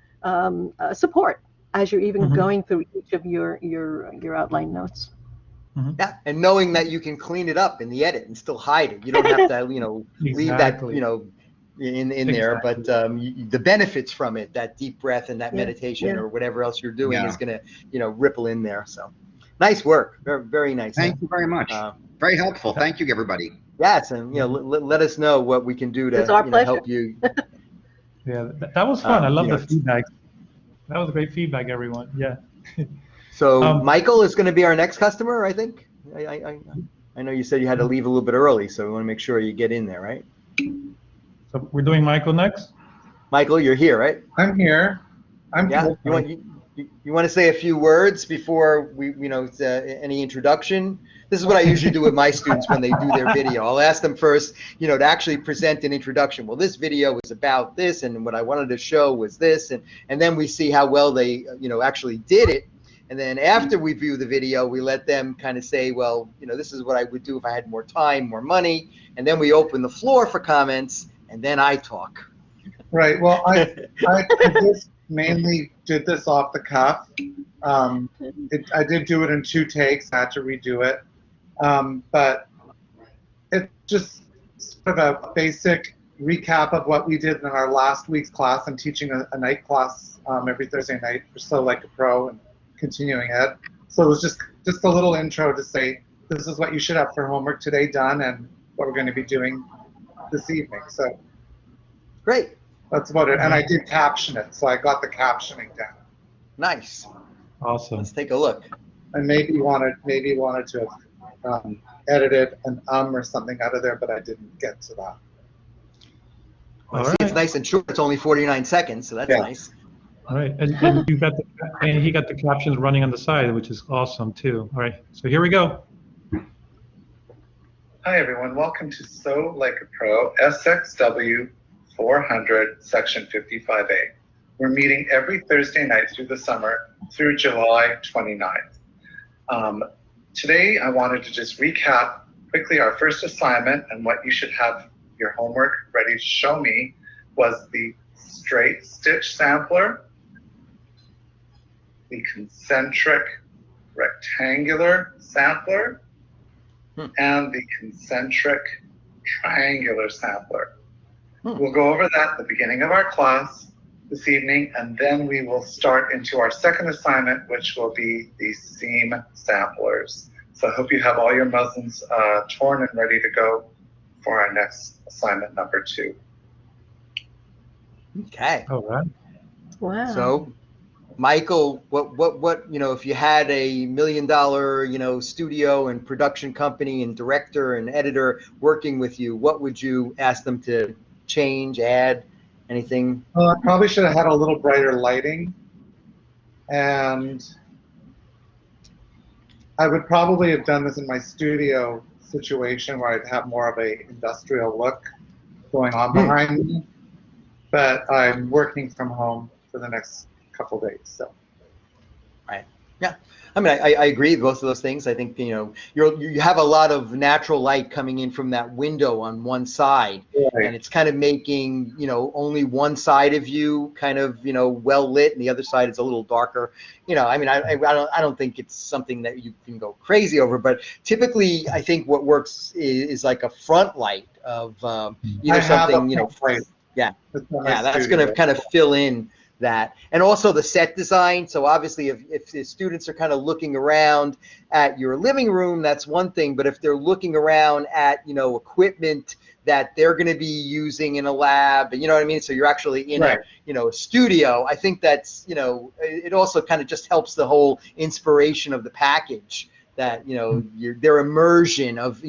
support as you're even going through each of your outline notes. Yeah, and knowing that you can clean it up in the edit and still hide it. You don't have to, leave that, in there. But the benefits from it, that deep breath and that meditation or whatever else you're doing is going to, ripple in there. So nice work. Very, very nice. Thank you very much. Very helpful. Thank you, everybody. Yes, and let us know what we can do to help you. Yeah, that was fun. I love the feedback. That was great feedback, everyone. Yeah. So Michael is going to be our next customer, I think. I know you said you had to leave a little bit early, so we want to make sure you get in there, right? So we're doing Michael next? Michael, you're here, right? I'm here. Yeah. You want to say a few words before we, any introduction? This is what I usually do with my students when they do their video. I'll ask them first, to actually present an introduction. Well, this video was about this, and what I wanted to show was this, and then we see how well they, actually did it. And then after we view the video, we let them kind of say, well, this is what I would do if I had more time, more money. And then we open the floor for comments, and then I talk. Right. Well, I just mainly did this off the cuff. I did do it in 2 takes. I had to redo it. But it's just sort of a basic recap of what we did in our last week's class. I'm teaching a night class every Thursday night for So Like a Pro and continuing ed. So it was just a little intro to say, this is what you should have for homework today done and what we're going to be doing this evening. So Great. that's about it. And I did caption it, so I got the captioning down. Nice. Awesome. Let's take a look. And maybe wanted to have edited an or something out of there, but I didn't get to that. Well, All see, it's right. nice and short. It's only 49 seconds, so that's Yeah. nice. All right, and you got and he got the captions running on the side, which is awesome too. All right, so here we go. Hi everyone, welcome to Sew Like a Pro SXW 400 Section 55A. We're meeting every Thursday night through the summer through July 29th. Today I wanted to just recap quickly our first assignment, and what you should have your homework ready to show me was the straight stitch sampler, the concentric rectangular sampler, and the concentric triangular sampler. We'll go over that at the beginning of our class this evening, and then we will start into our second assignment, which will be the seam samplers. So I hope you have all your muslins torn and ready to go for our next assignment number 2. Okay. All right. Wow. So, Michael, what if you had $1 million, studio and production company and director and editor working with you, what would you ask them to change, add, anything? Well, I probably should have had a little brighter lighting, and I would probably have done this in my studio situation where I'd have more of a industrial look going on behind me, but I'm working from home for the next couple days, so. Right. Yeah. I mean, I agree with both of those things. I think, you have a lot of natural light coming in from that window on one side, Right. and it's kind of making, only one side of you kind of, well lit, and the other side is a little darker. I mean, I don't think it's something that you can go crazy over, but typically I think what works is like a front light of, I have something, a front light. yeah. It's in my Yeah, that's studio. going to kind of fill in that. And also the set design. So obviously if the students are kind of looking around at your living room, that's one thing. But if they're looking around at, equipment that they're going to be using in a lab, you know what I mean? So you're actually in Right. a studio. I think that's, it also kind of just helps the whole inspiration of the package, that, their immersion of,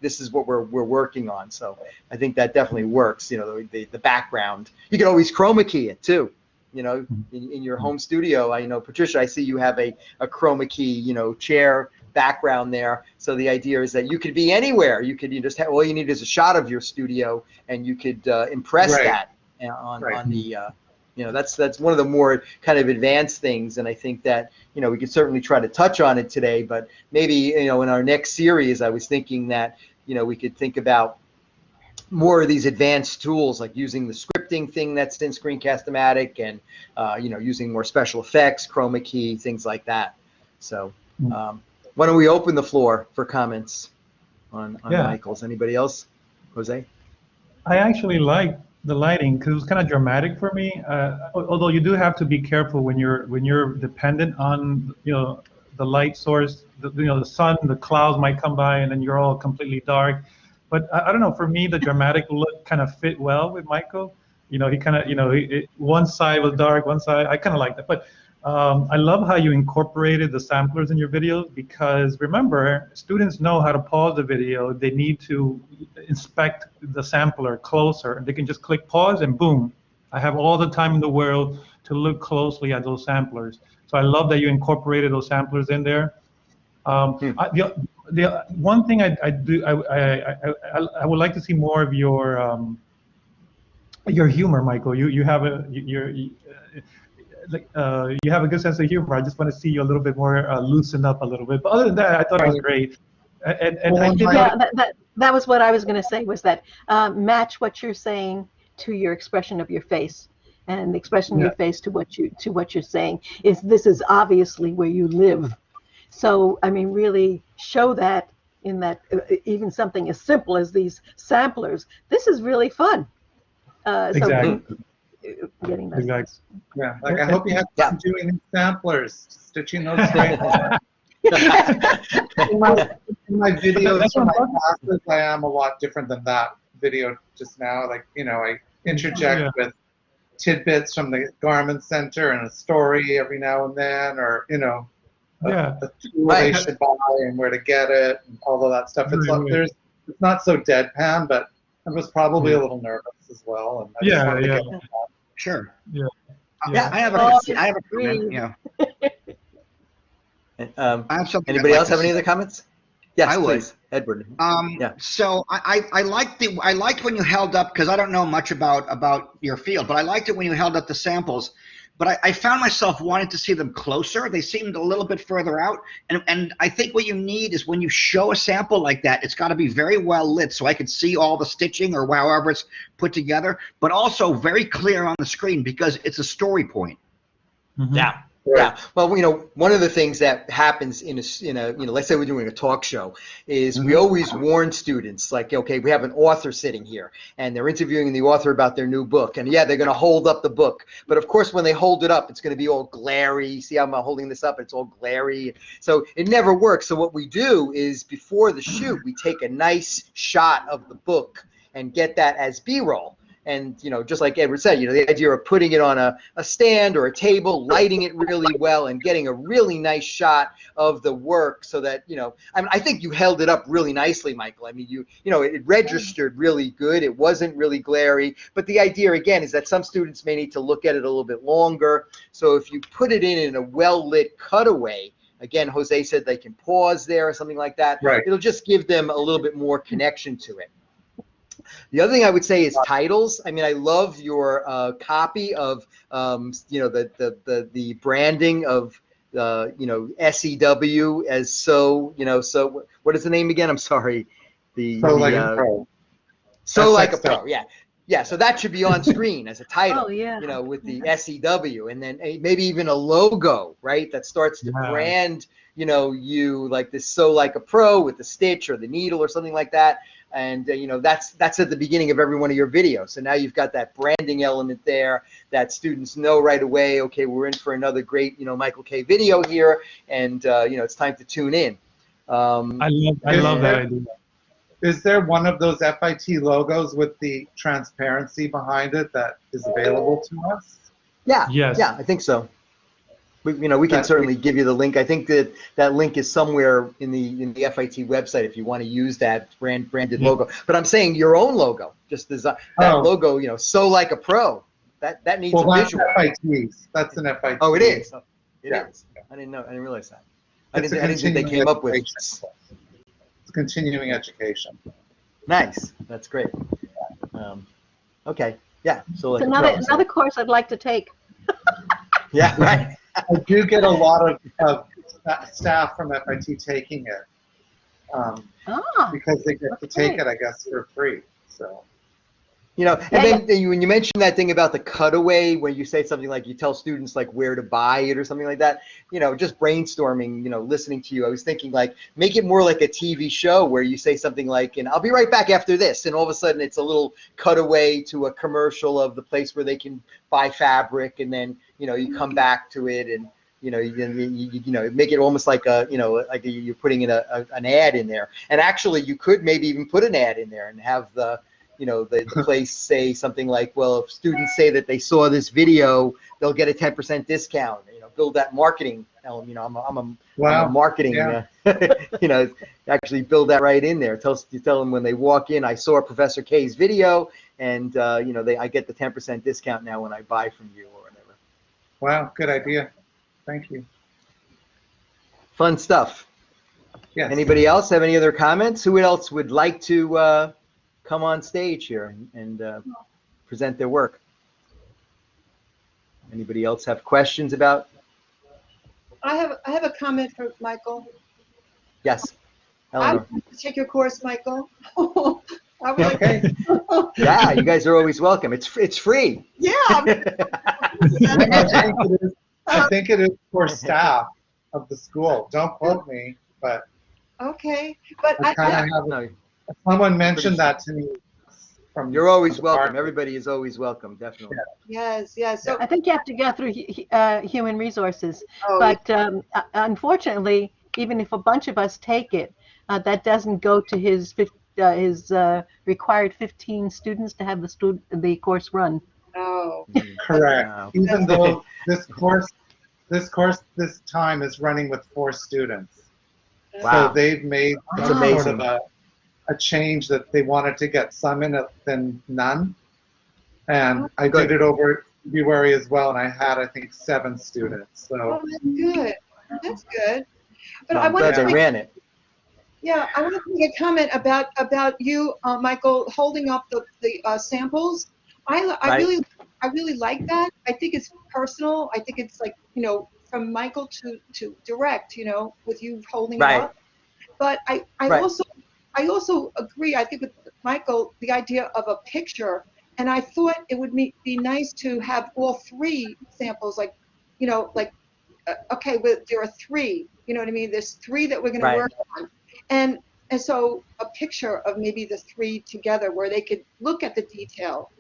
this is what we're working on. So I think that definitely works, the background. You can always chroma key it too. In your home studio, I know, Patricia, I see you have a chroma key, chair background there. So the idea is that you could be anywhere. You just have, all you need is a shot of your studio, and you could impress Right. that on the, that's one of the more kind of advanced things. And I think that, we could certainly try to touch on it today, but maybe, in our next series, I was thinking that, we could think about more of these advanced tools, like using the scripting thing that's in Screencast-O-Matic, and using more special effects, chroma key, things like that. So why don't we open the floor for comments on Michael's? Anybody else? Jose? I actually like the lighting because it was kind of dramatic for me. Although you do have to be careful when you're dependent on the light source. The sun, the clouds might come by, and then you're all completely dark. But I don't know. For me, the dramatic look kind of fit well with Michael. He kind of, one side was dark, one side. I kind of like that. But I love how you incorporated the samplers in your videos, because remember, students know how to pause the video. They need to inspect the sampler closer. They can just click pause and boom, I have all the time in the world to look closely at those samplers. So I love that you incorporated those samplers in there. The one thing I would like to see more of your humor, Michael. You have you have a good sense of humor. I just want to see you a little bit more loosen up a little bit. But other than that, I thought it was great. And I did that was what I was going to say, was that match what you're saying to your expression of your face, and the expression of your face to what you're saying. This is obviously where you live. So, I mean, really show that in that, even something as simple as these samplers. This is really fun. Exactly. So getting that. Exactly. Yeah, like I hope you have fun doing these samplers, stitching those straight. In my videos That's for my what classes, I am a lot different than that video just now. Like, I interject Yeah. with tidbits from the Garment Center and a story every now and then, or, Yeah. a tool they should buy and where to get it and all of that stuff. It's Right, not, right. it's not so deadpan, but I was probably Yeah. a little nervous as well. And I just Yeah, wanted to yeah. get it done. Sure. Yeah. Yeah, I have a, Oh, I have a comment. agreed. Yeah. Um, I have something. anybody I'd like else to have any say. other comments? Yes, I would. please, Edward. Yeah. So I liked when you held up, because I don't know much about your field, but I liked it when you held up the samples. But I found myself wanting to see them closer. They seemed a little bit further out, and I think what you need is when you show a sample like that, it's got to be very well lit so I could see all the stitching or however it's put together, but also very clear on the screen because it's a story point. Mhm. Yeah. Yeah. Well, one of the things that happens in a let's say we're doing a talk show is we always warn students, like, okay, we have an author sitting here and they're interviewing the author about their new book. And yeah, they're going to hold up the book. But of course, when they hold it up, it's going to be all glary. See how I'm holding this up? It's all glary. So it never works. So what we do is before the shoot, we take a nice shot of the book and get that as B-roll. And, just like Edward said, the idea of putting it on a stand or a table, lighting it really well and getting a really nice shot of the work so that, I think you held it up really nicely, Michael. I mean, it registered really good. It wasn't really glary. But the idea, again, is that some students may need to look at it a little bit longer. So if you put it in a well-lit cutaway, again, Jose said they can pause there or something like that. Right. It'll just give them a little bit more connection to it. The other thing I would say is titles. I mean, I love your copy of, the branding of, SEW as so what is the name again? I'm sorry. Like a Pro. So Like a Pro, yeah. Yeah, so that should be on screen as a title, Oh, yeah. with the SEW, and then maybe even a logo, right, that starts to Yeah. brand, you like this So Like a Pro with the stitch or the needle or something like that. And, that's at the beginning of every one of your videos. So now you've got that branding element there that students know right away, okay, we're in for another great, Michael K video here, and, it's time to tune in. I love that idea. Is there one of those FIT logos with the transparency behind it that is available to us? Yeah, Yes. yeah, I think so. We can certainly give you the link. I think that link is somewhere in the FIT website if you want to use that branded logo. But I'm saying your own logo, just design that logo. So Like a Pro. That needs a visual. That's FIT's. That's an FIT. Oh, it is. It Yeah. is. I didn't know. I didn't realize that. I It's didn't a think they continuing came up with. education. It's continuing education. Nice. That's great. Okay. Yeah. So It's Like a another Pro. another course I'd like to take. Yeah. Right. I do get a lot of staff from FIT taking it because they get to take it, I guess, for free. So. And then when you mentioned that thing about the cutaway, where you say something like you tell students like where to buy it or something like that, just brainstorming, listening to you, I was thinking like make it more like a TV show where you say something like, and I'll be right back after this, and all of a sudden it's a little cutaway to a commercial of the place where they can buy fabric, and then you come back to it, and you make it almost like you're putting in an ad in there, and actually you could maybe even put an ad in there and have the place say something like, well, if students say that they saw this video, they'll get a 10% discount. Build that marketing element. I'm a marketing. Yeah. Actually build that right in there. You tell them when they walk in, I saw Professor K's video, and I get the 10% discount now when I buy from you or whatever. Wow, good idea. Thank you. Fun stuff. Yes. Anybody else have any other comments? Who else would like to come on stage here and present their work? Anybody else have questions about? I have a comment for Michael. Yes, I Eleanor. would like to take your course, Michael. I would like Okay. Yeah, you guys are always welcome. It's free. Yeah. I think it is for staff of the school. Don't quote me, but Okay, but I kind of have. No, Someone mentioned that to me. you're always the welcome. department. Everybody is always welcome, definitely. yes. So I think you have to go through human resources, oh, but unfortunately, even if a bunch of us take it, that doesn't go to his required 15 students to have the course run. Oh. Correct. Wow. Even though this time is running with 4 students. Wow. So they've made That's sort amazing. of a change that they wanted to get some in it than none. And I Good. did it over February as well, and I had, I think, 7 students. Oh, So that's good. That's good. But No, I I'm wanted glad to they make, ran it. yeah, I wanted to make a comment about you, Michael, holding up the samples. I Right. really like that. I think it's personal. I think it's like, you know, from Michael to direct, you know, with you holding Right. it up. But I Right. also agree. I think with Michael, the idea of a picture, and I thought it would be nice to have all 3 samples, like, you know, like, okay, but there are 3. You know what I mean? There's 3 that we're going Right. to work on, and so a picture of maybe the 3 together, where they could look at the detail.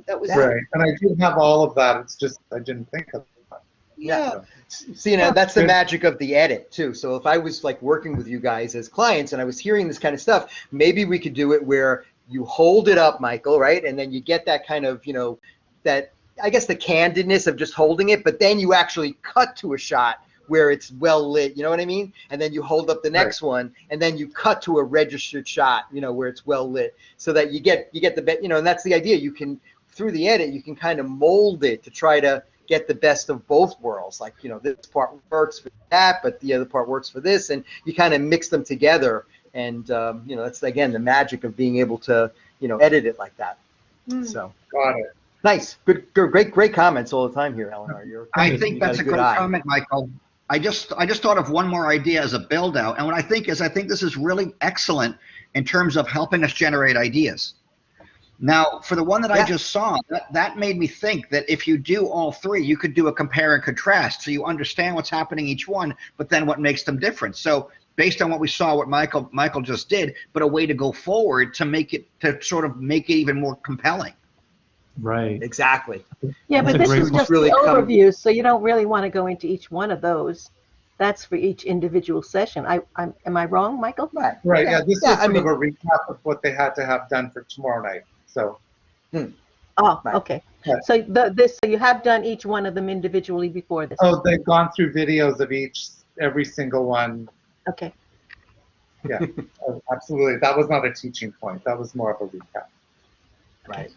That was right, and I do have all of that. It's just I didn't think of that. yeah. See, now that's the Good. magic of the edit too. So if I was like working with you guys as clients and I was hearing this kind of stuff, maybe we could do it where you hold it up, Michael, right? And then you get that kind of, you know, that, I guess, the candidness of just holding it, but then you actually cut to a shot where it's well lit, you know what I mean? And then you hold up the next one, and then you cut to a registered shot, you know, where it's well lit, so that you get the best, you know, and that's the idea. You can, through the edit, you can kind of mold it to try to get the best of both worlds. Like, you know, this part works for that, but the other part works for this, and you kind of mix them together. And you know, that's again the magic of being able to, you know, edit it like that. So Got it. nice, good, great comments all the time here, Eleanor. I you think got that's a good great eye. comment, Michael. I just thought of one more idea as a build out, and what I think this is really excellent in terms of helping us generate ideas. Now, for the one that I just saw, that made me think that if you do all 3, you could do a compare and contrast, so you understand what's happening each one, but then what makes them different. So based on what we saw, what Michael just did, but a way to go forward to sort of make it even more compelling. Right. Exactly. Yeah, That's but a this great is point. just Really the come- overview, so you don't really want to go into each one of those. That's for each individual session. Am I wrong, Michael? Right. Right, yeah, this Yeah, is I sort mean- of a recap of what they had to have done for tomorrow night. So, Oh, Right. okay. Right. So so you have done each one of them individually before this. oh, they've gone through videos of every single one. Okay. Yeah, oh, absolutely. That was not a teaching point. That was more of a recap. Right.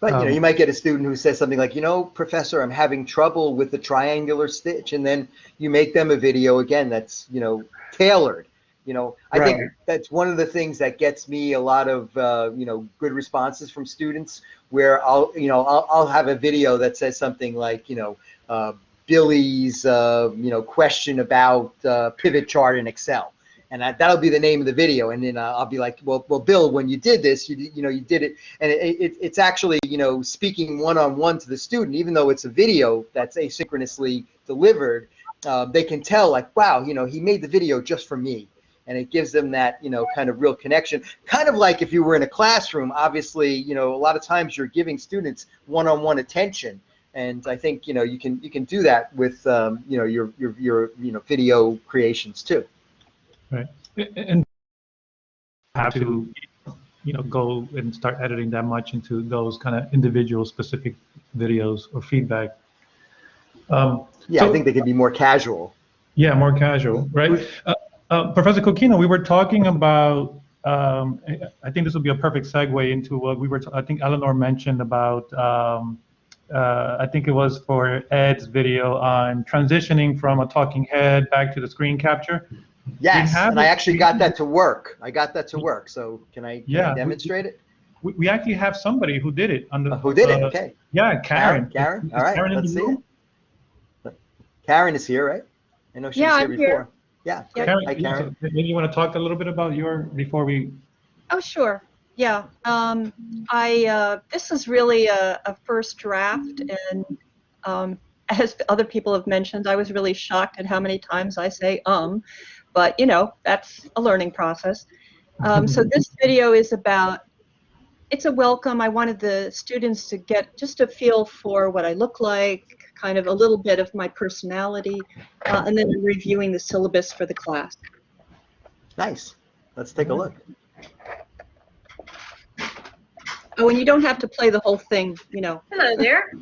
But you know, you might get a student who says something like, you know, professor, I'm having trouble with the triangular stitch, and then you make them a video again that's, you know, tailored. You know, I think Right. that's one of the things that gets me a lot of, you know, good responses from students, where I'll have a video that says something like, you know, Billy's, you know, question about pivot chart in Excel. And that'll be the name of the video. And then I'll be like, well, Bill, when you did this, you did it. And it's actually, you know, speaking one-on-one to the student, even though it's a video that's asynchronously delivered, they can tell, like, wow, you know, he made the video just for me. And it gives them that, you know, kind of real connection. Kind of like if you were in a classroom, obviously, you know, a lot of times you're giving students one-on-one attention. And I think, you know, you can do that with, you know, your you know, video creations too. Right. And have to, you know, go and start editing that much into those kind of individual specific videos or feedback. Yeah, So- I think they could be more casual. Yeah, more casual, right? Professor Coquino, we were talking about, I think this will be a perfect segue into what we were, I think Eleanor mentioned about, I think it was for Ed's video on transitioning from a talking head back to the screen capture. Yes, have and I it- actually got that to work. So can I Yeah, demonstrate it? We actually have somebody who did it. On the, Who did it? Okay. Yeah, Karen. Karen? Is All right, Karen in let's the see room? it. Karen is here, right? I know she Yeah, was here I'm before. here. Yeah. Yep. Karen, Hi, Karen. so maybe you want to talk a little bit about before we. Oh, sure. Yeah. This is really a first draft, and as other people have mentioned, I was really shocked at how many times I say but you know, that's a learning process. So this video is about it's a welcome. I wanted the students to get just a feel for what I look like, kind of a little bit of my personality, and then reviewing the syllabus for the class. Nice. Let's take a look. Oh, and you don't have to play the whole thing, you know. Hello there.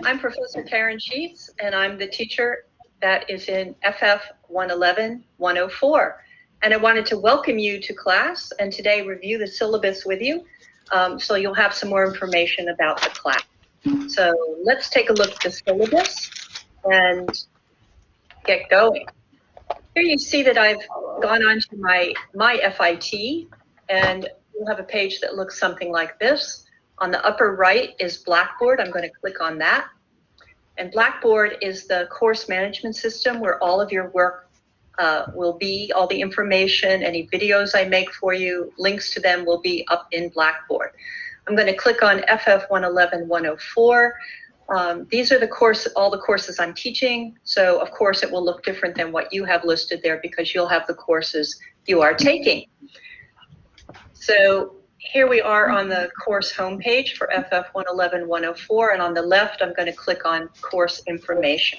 I'm Professor Karen Sheets, and I'm the teacher that is in FF 111-104. And I wanted to welcome you to class and today review the syllabus with you, so you'll have some more information about the class. So let's take a look at the syllabus and get going. Here you see that I've gone on to my FIT, and you'll have a page that looks something like this. On the upper right is Blackboard. I'm going to click on that. And Blackboard is the course management system where all of your work will be, all the information, any videos I make for you, links to them will be up in Blackboard. I'm going to click on FF 111-104. These are all the courses I'm teaching. So of course it will look different than what you have listed there because you'll have the courses you are taking. So here we are on the course homepage for FF 111-104, and on the left I'm going to click on course information.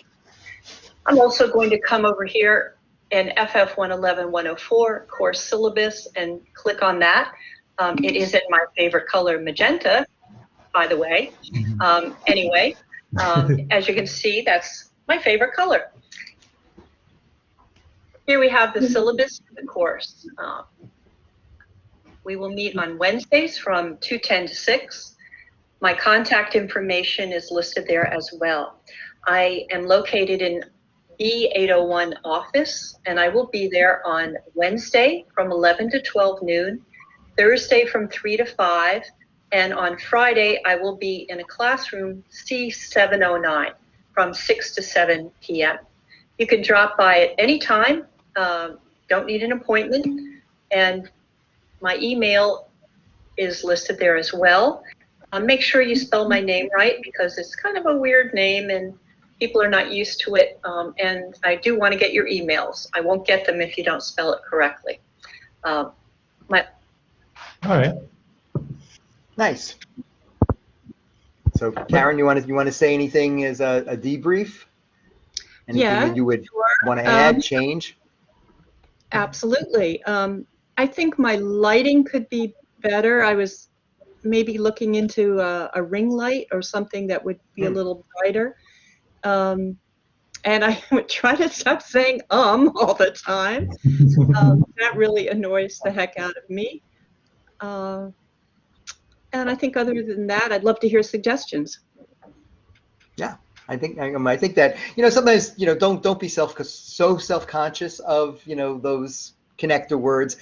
I'm also going to come over here in FF 111-104 course syllabus and click on that. It is in my favorite color, magenta, by the way. Anyway, as you can see, that's my favorite color. Here we have the syllabus of the course. We will meet on Wednesdays from 2:10 to 6. My contact information is listed there as well. I am located in B801 office, and I will be there on Wednesday from 11 to 12 noon, Thursday from 3 to 5, and on Friday I will be in a classroom C709 from 6 to 7 p.m. You can drop by at any time, don't need an appointment, and my email is listed there as well. Make sure you spell my name right because it's kind of a weird name and people are not used to it, and I do want to get your emails. I won't get them if you don't spell it correctly. All right. Nice. So Karen, you want to say anything as a debrief? Anything that you would want to add, change? Absolutely. I think my lighting could be better. I was maybe looking into a ring light or something that would be a little brighter. And I would try to stop saying all the time. That really annoys the heck out of me. And I think other than that, I'd love to hear suggestions. Yeah, I think that, sometimes, don't be so self-conscious of, those connector words.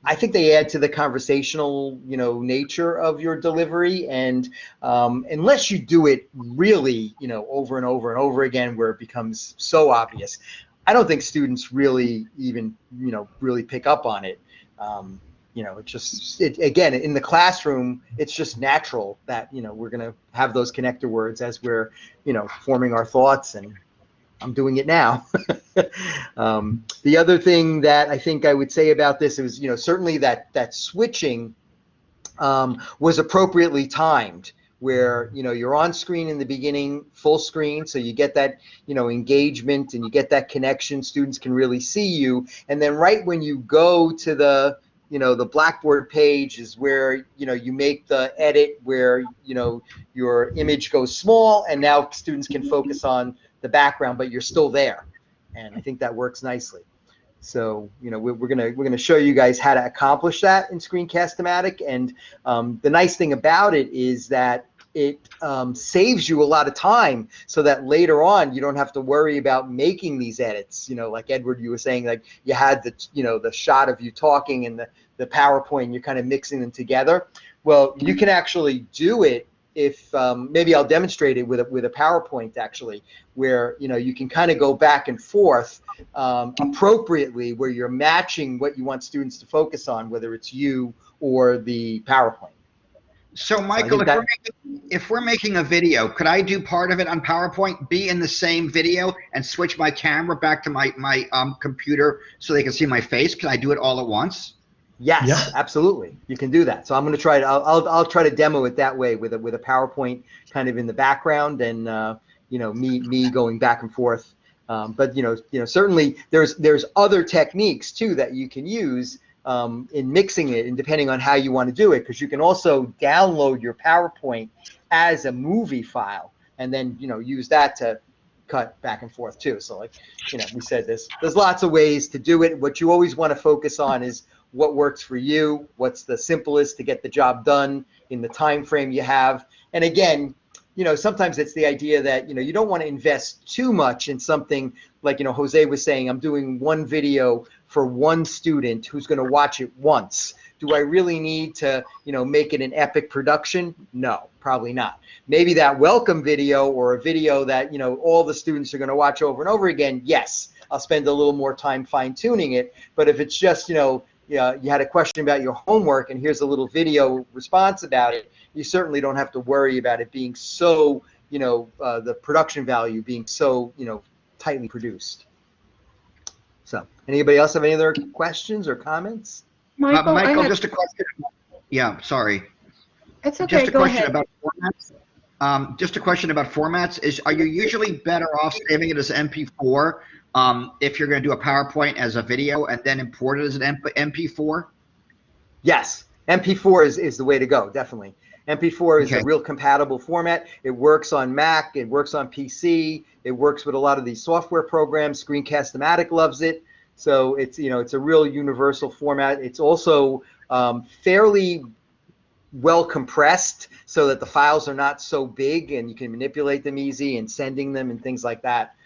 I think they add to the conversational, nature of your delivery. And unless you do it really, over and over and over again, where it becomes so obvious, I don't think students really even, really pick up on it. Again, in the classroom, it's just natural that, we're going to have those connector words as we're, forming our thoughts, and I'm doing it now. The other thing that I think I would say about this is, certainly that switching was appropriately timed, where, you're on screen in the beginning, full screen, so you get that, engagement and you get that connection. Students can really see you. And then right when you go to the Blackboard page is where, you make the edit where, your image goes small, and now students can focus on the background, but you're still there. And I think that works nicely. So, we're gonna show you guys how to accomplish that in Screencast-O-Matic. And the nice thing about it is that it saves you a lot of time, so that later on you don't have to worry about making these edits. Like Edward, you were saying, like you had the shot of you talking and the PowerPoint, you're kind of mixing them together. Well, you can actually do it if maybe I'll demonstrate it with a PowerPoint actually, where you can kind of go back and forth appropriately, where you're matching what you want students to focus on, whether it's you or the PowerPoint. So Michael, if we're making a video, could I do part of it on PowerPoint, be in the same video, and switch my camera back to my computer so they can see my face? Can I do it all at once? Yes, Yeah. absolutely. You can do that. So I'm going to try to, I'll try to demo it that way with a PowerPoint kind of in the background and, me going back and forth. But certainly there's other techniques too that you can use in mixing it, and depending on how you want to do it, because you can also download your PowerPoint as a movie file and then, use that to cut back and forth too. So like, we said there's lots of ways to do it. What you always want to focus on is what works for you, what's the simplest to get the job done in the time frame you have. And again, sometimes it's the idea that, you don't want to invest too much in something like, Jose was saying, I'm doing one video for one student who's going to watch it once. Do I really need to, make it an epic production? No, probably not. Maybe that welcome video or a video that, all the students are going to watch over and over again, yes, I'll spend a little more time fine tuning it. But if it's just, you had a question about your homework and here's a little video response about it, you certainly don't have to worry about it being so, the production value being so, tightly produced. So, anybody else have any other questions or comments? Michael, just a question. Yeah, sorry. It's okay. Just a Go question ahead. about formats. Just a question about formats. Are you usually better off saving it as MP4 if you're going to do a PowerPoint as a video and then import it as an MP4? Yes, MP4 is the way to go, definitely. MP4 is a real compatible format. It works on Mac, it works on PC, it works with a lot of these software programs. Screencast-O-Matic loves it. So it's, it's a real universal format. It's also fairly well compressed so that the files are not so big and you can manipulate them easy and sending them and things like that,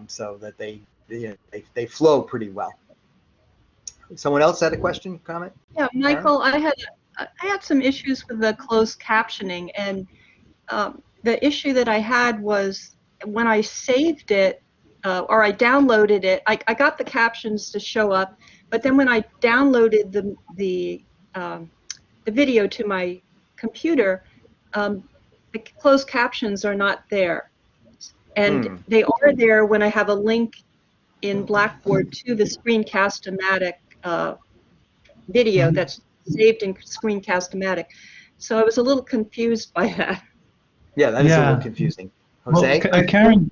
so that they flow pretty well. Someone else had a question, comment? Yeah, Michael, I had some issues with the closed captioning, and the issue that I had was when I saved it or I downloaded it, I got the captions to show up, but then when I downloaded the video to my computer, the closed captions are not there, and they are there when I have a link in Blackboard to the Screencast-O-Matic video that's saved in Screencast-O-Matic. So I was a little confused by that. Yeah, that is a little confusing. Jose? Well, Karen,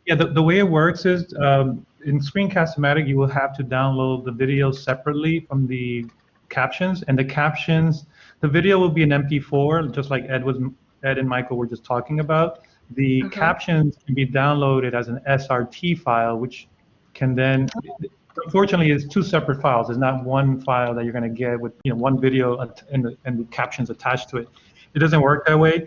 yeah, the way it works is in Screencast-O-Matic, you will have to download the video separately from the captions, and the captions, the video will be an MP4, just like Ed and Michael were just talking about. The captions can be downloaded as an SRT file, which can then, unfortunately, it's two separate files. It's not one file that you're going to get with one video and the captions attached to it. It doesn't work that way.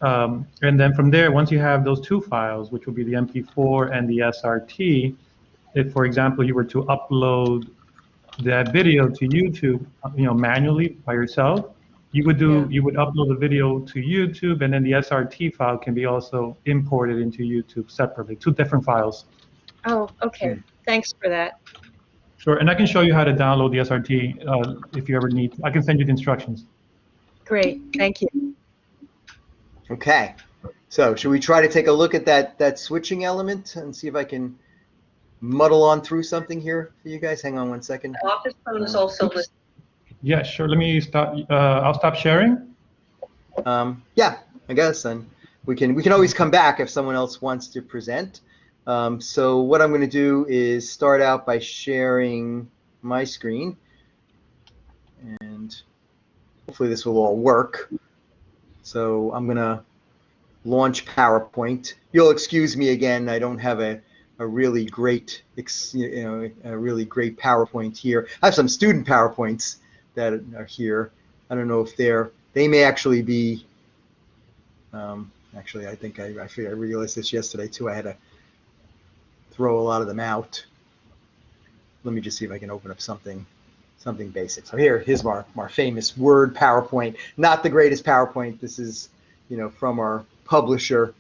And then from there, once you have those two files, which will be the MP4 and the SRT, if, for example, you were to upload that video to YouTube, manually by yourself, you would upload the video to YouTube, and then the SRT file can be also imported into YouTube separately, two different files. Oh, okay. Thanks for that. Sure, and I can show you how to download the SRT if you ever need. I can send you the instructions. Great, thank you. Okay, so should we try to take a look at that switching element and see if I can muddle on through something here for you guys? Hang on one second. Office phone is also listed. Yeah, sure. Let me stop. I'll stop sharing. Yeah, I guess, and we can always come back if someone else wants to present. So what I'm going to do is start out by sharing my screen, and hopefully this will all work. So I'm going to launch PowerPoint. You'll excuse me again. I don't have a really great, a really great PowerPoint here. I have some student PowerPoints that are here. I don't know if they may actually be. Actually, I think I realized this yesterday too. I had to throw a lot of them out. Let me just see if I can open up something basic. So here's our famous Word PowerPoint. Not the greatest PowerPoint. This is, from our publisher.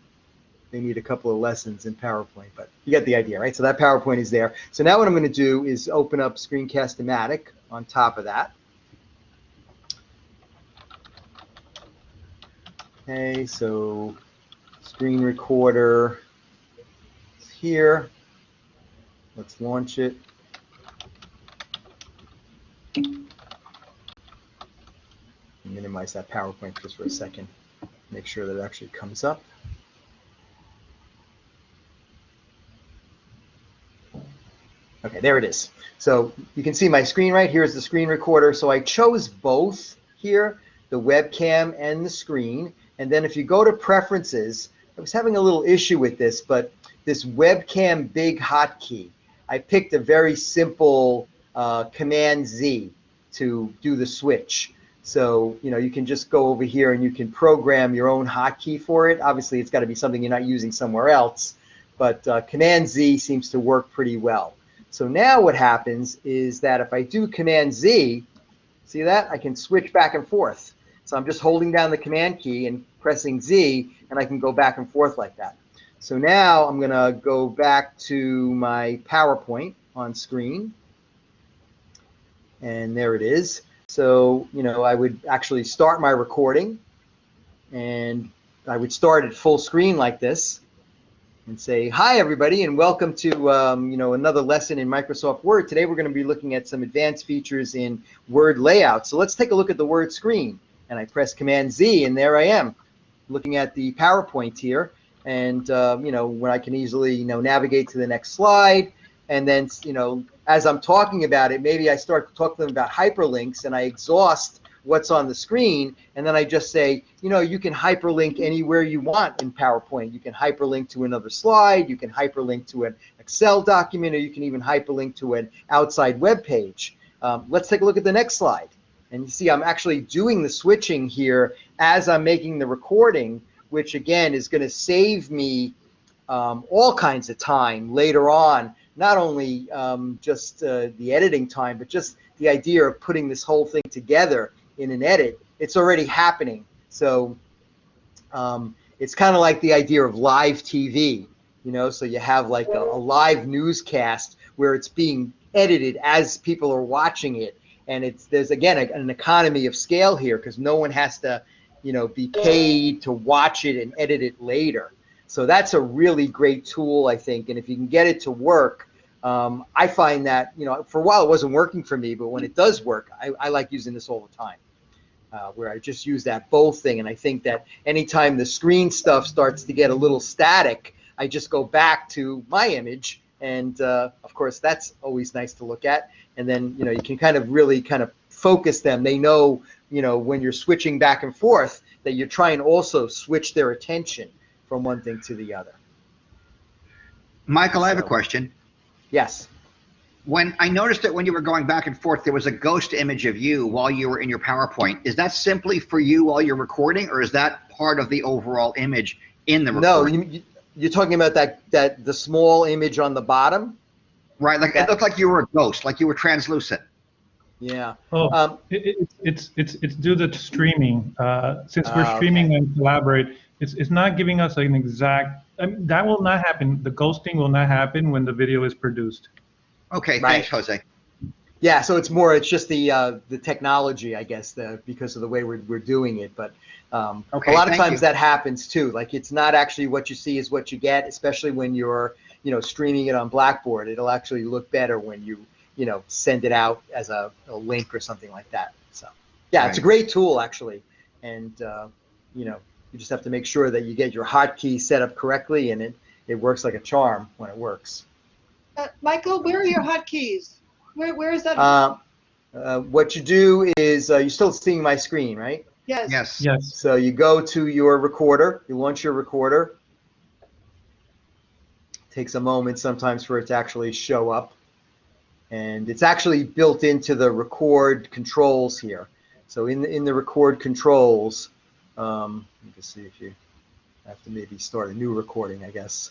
They need a couple of lessons in PowerPoint, but you get the idea, right? So that PowerPoint is there. So now what I'm going to do is open up Screencast-O-Matic on top of that. Okay, so screen recorder is here. Let's launch it. minimize that PowerPoint just for a second. Make sure that it actually comes up. Okay, there it is. So you can see my screen right here is the screen recorder. So I chose both here, the webcam and the screen. And then if you go to preferences, I was having a little issue with this, but this webcam big hotkey, I picked a very simple Command Z to do the switch. So, you know, you can just go over here and you can program your own hotkey for it. Obviously, it's got to be something you're not using somewhere else, but Command Z seems to work pretty well. So now what happens is that if I do Command Z, see that? I can switch back and forth. So I'm just holding down the Command key and pressing Z, and I can go back and forth like that. So now I'm going to go back to my PowerPoint on screen. And there it is. So, you know, I would actually start my recording, and I would start at full screen like this and say, hi, everybody, and welcome to, you know, another lesson in Microsoft Word. Today we're going to be looking at some advanced features in Word layout. So let's take a look at the Word screen. And I press Command Z, and there I am, looking at the PowerPoint here. And, you know, when I can easily, you know, navigate to the next slide. And then, you know, as I'm talking about it, maybe I start talking about hyperlinks, and I exhaust what's on the screen, and then I just say, you know, you can hyperlink anywhere you want in PowerPoint. You can hyperlink to another slide, you can hyperlink to an Excel document, or you can even hyperlink to an outside web page. Let's take a look at the next slide. And you see I'm actually doing the switching here as I'm making the recording, which again is going to save me all kinds of time later on, not only just the editing time, but just the idea of putting this whole thing together in an edit. It's already happening. So it's kind of like the idea of live TV, you know, so you have like a live newscast where it's being edited as people are watching it. And there's again an economy of scale here, because no one has to, you know, be paid to watch it and edit it later. So that's a really great tool, I think. And if you can get it to work, I find that, you know, for a while it wasn't working for me, but when it does work, I like using this all the time, where I just use that both thing. And I think that anytime the screen stuff starts to get a little static, I just go back to my image. And of course, that's always nice to look at. And then, you know, you can kind of really kind of focus them. They know, you know, when you're switching back and forth, that you're trying to also switch their attention from one thing to the other. Michael, I have a question. Yes. When I noticed that when you were going back and forth, there was a ghost image of you while you were in your PowerPoint. Is that simply for you while you're recording, or is that part of the overall image in the recording? No, you're talking about that the small image on the bottom? Right, like it looked like you were a ghost, like you were translucent. Yeah. Oh, it's due to streaming. Since we're streaming and collaborate, it's not giving us an exact. I mean, that will not happen. The ghosting will not happen when the video is produced. Okay, Right. Thanks, Jose. Yeah, so it's just the technology, I guess, because of the way we're doing it. But Okay, a lot of thank times you. that happens too. Like, it's not actually what you see is what you get, especially when you're, you know, streaming it on Blackboard. It'll actually look better when you know, send it out as a link or something like that. So yeah, it's a Right. great tool actually. And you know, you just have to make sure that you get your hotkey set up correctly, and it works like a charm when it works. Michael, where are your hotkeys? Where is that? What you do is, you're still seeing my screen, right? Yes. Yes. Yes. So you go to your recorder, you launch your recorder. Takes a moment sometimes for it to actually show up. And it's actually built into the record controls here. So in the record controls, let me just see if you have to maybe start a new recording, I guess.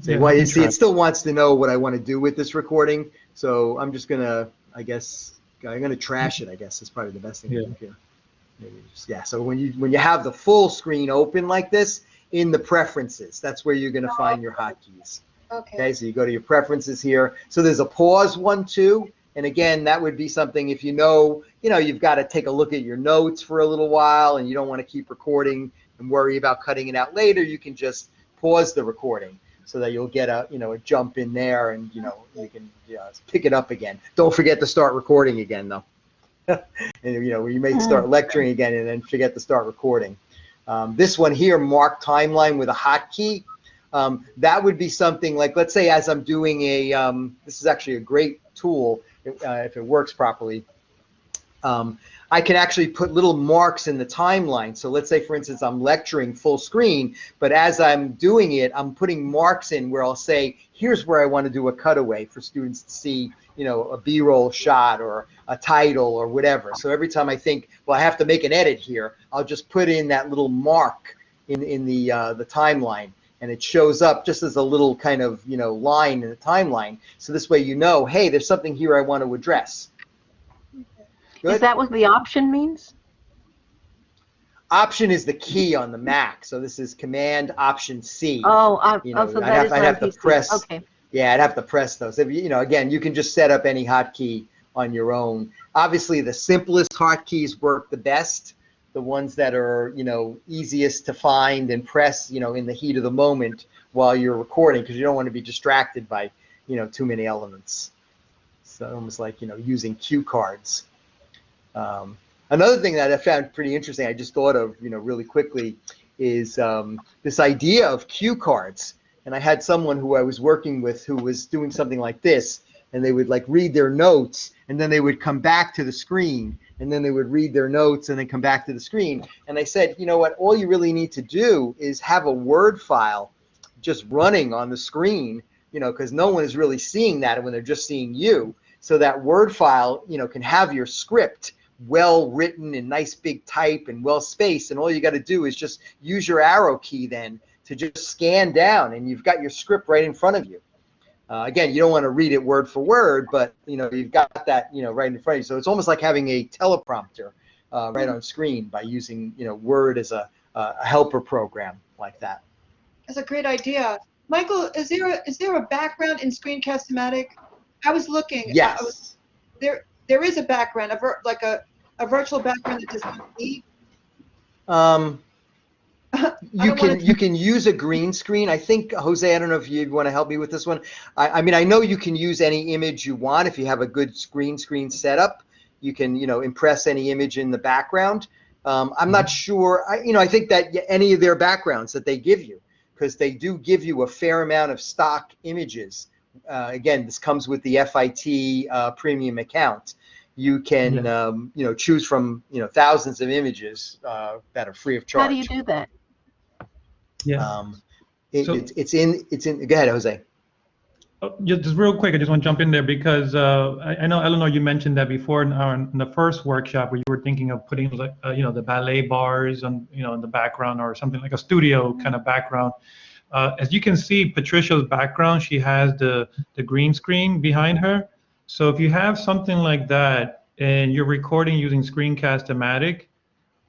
So well, you see, it still wants to know what I want to do with this recording. So I'm just gonna, I guess, I'm gonna trash it. I guess is probably the best thing to do here. Maybe just, yeah. So when you have the full screen open like this, in the preferences, that's where you're gonna find your hotkeys. Okay, so you go to your preferences here. So there's a pause one too, and again, that would be something if you know you've got to take a look at your notes for a little while, and you don't want to keep recording and worry about cutting it out later. You can just pause the recording so that you'll get a jump in there, and you can pick it up again. Don't forget to start recording again though. and where you may start lecturing again and then forget to start recording. This one here, mark timeline with a hotkey. That would be something like, let's say as I'm doing this is actually a great tool if it works properly. I can actually put little marks in the timeline. So let's say, for instance, I'm lecturing full screen, but as I'm doing it, I'm putting marks in where I'll say, here's where I want to do a cutaway for students to see, a B-roll shot or a title or whatever. So every time I think, well, I have to make an edit here, I'll just put in that little mark in the timeline, and it shows up just as a little kind of, line in the timeline. So this way hey, there's something here I want to address. Good. Is that what the option means? Option is the key on the Mac. So this is Command Option C. Oh, so that is I'd have to press. Okay. Yeah, I'd have to press those. Again, you can just set up any hotkey on your own. Obviously, the simplest hotkeys work the best. The ones that are, easiest to find and press, in the heat of the moment while you're recording, because you don't want to be distracted by, too many elements. So almost like, using cue cards. Another thing that I found pretty interesting, I just thought of, really quickly, is this idea of cue cards. And I had someone who I was working with who was doing something like this, and they would read their notes, and then they would come back to the screen, and then they would read their notes and then come back to the screen. And I said, you know what, all you really need to do is have a Word file just running on the screen, because no one is really seeing that when they're just seeing you. So that Word file, can have your script well written in nice big type and well spaced, and all you got to do is just use your arrow key then to just scan down, and you've got your script right in front of you. Again, you don't want to read it word for word, but you've got that right in front of you. So it's almost like having a teleprompter right on screen by using Word as a helper program like that. That's a great idea. Michael, is there a background in Screencast-O-Matic? I was looking. Yes. There is a background, a virtual background that does not need. You can use a green screen. I think, Jose, I don't know if you want to help me with this one. I mean, I know you can use any image you want if you have a good green screen setup. You can, impress any image in the background. I'm not sure. I think that any of their backgrounds that they give you, because they do give you a fair amount of stock images. Again, this comes with the FIT premium account. You can, choose from, thousands of images that are free of charge. How do you do that? Yeah. It's in. Go ahead, Jose. Just real quick, I just want to jump in there because I know, Eleanor, you mentioned that before in the first workshop where you were thinking of putting the ballet bars on in the background or something like a studio kind of background. As you can see, Patricia's background, she has the green screen behind her. So if you have something like that and you're recording using Screencast-O-Matic,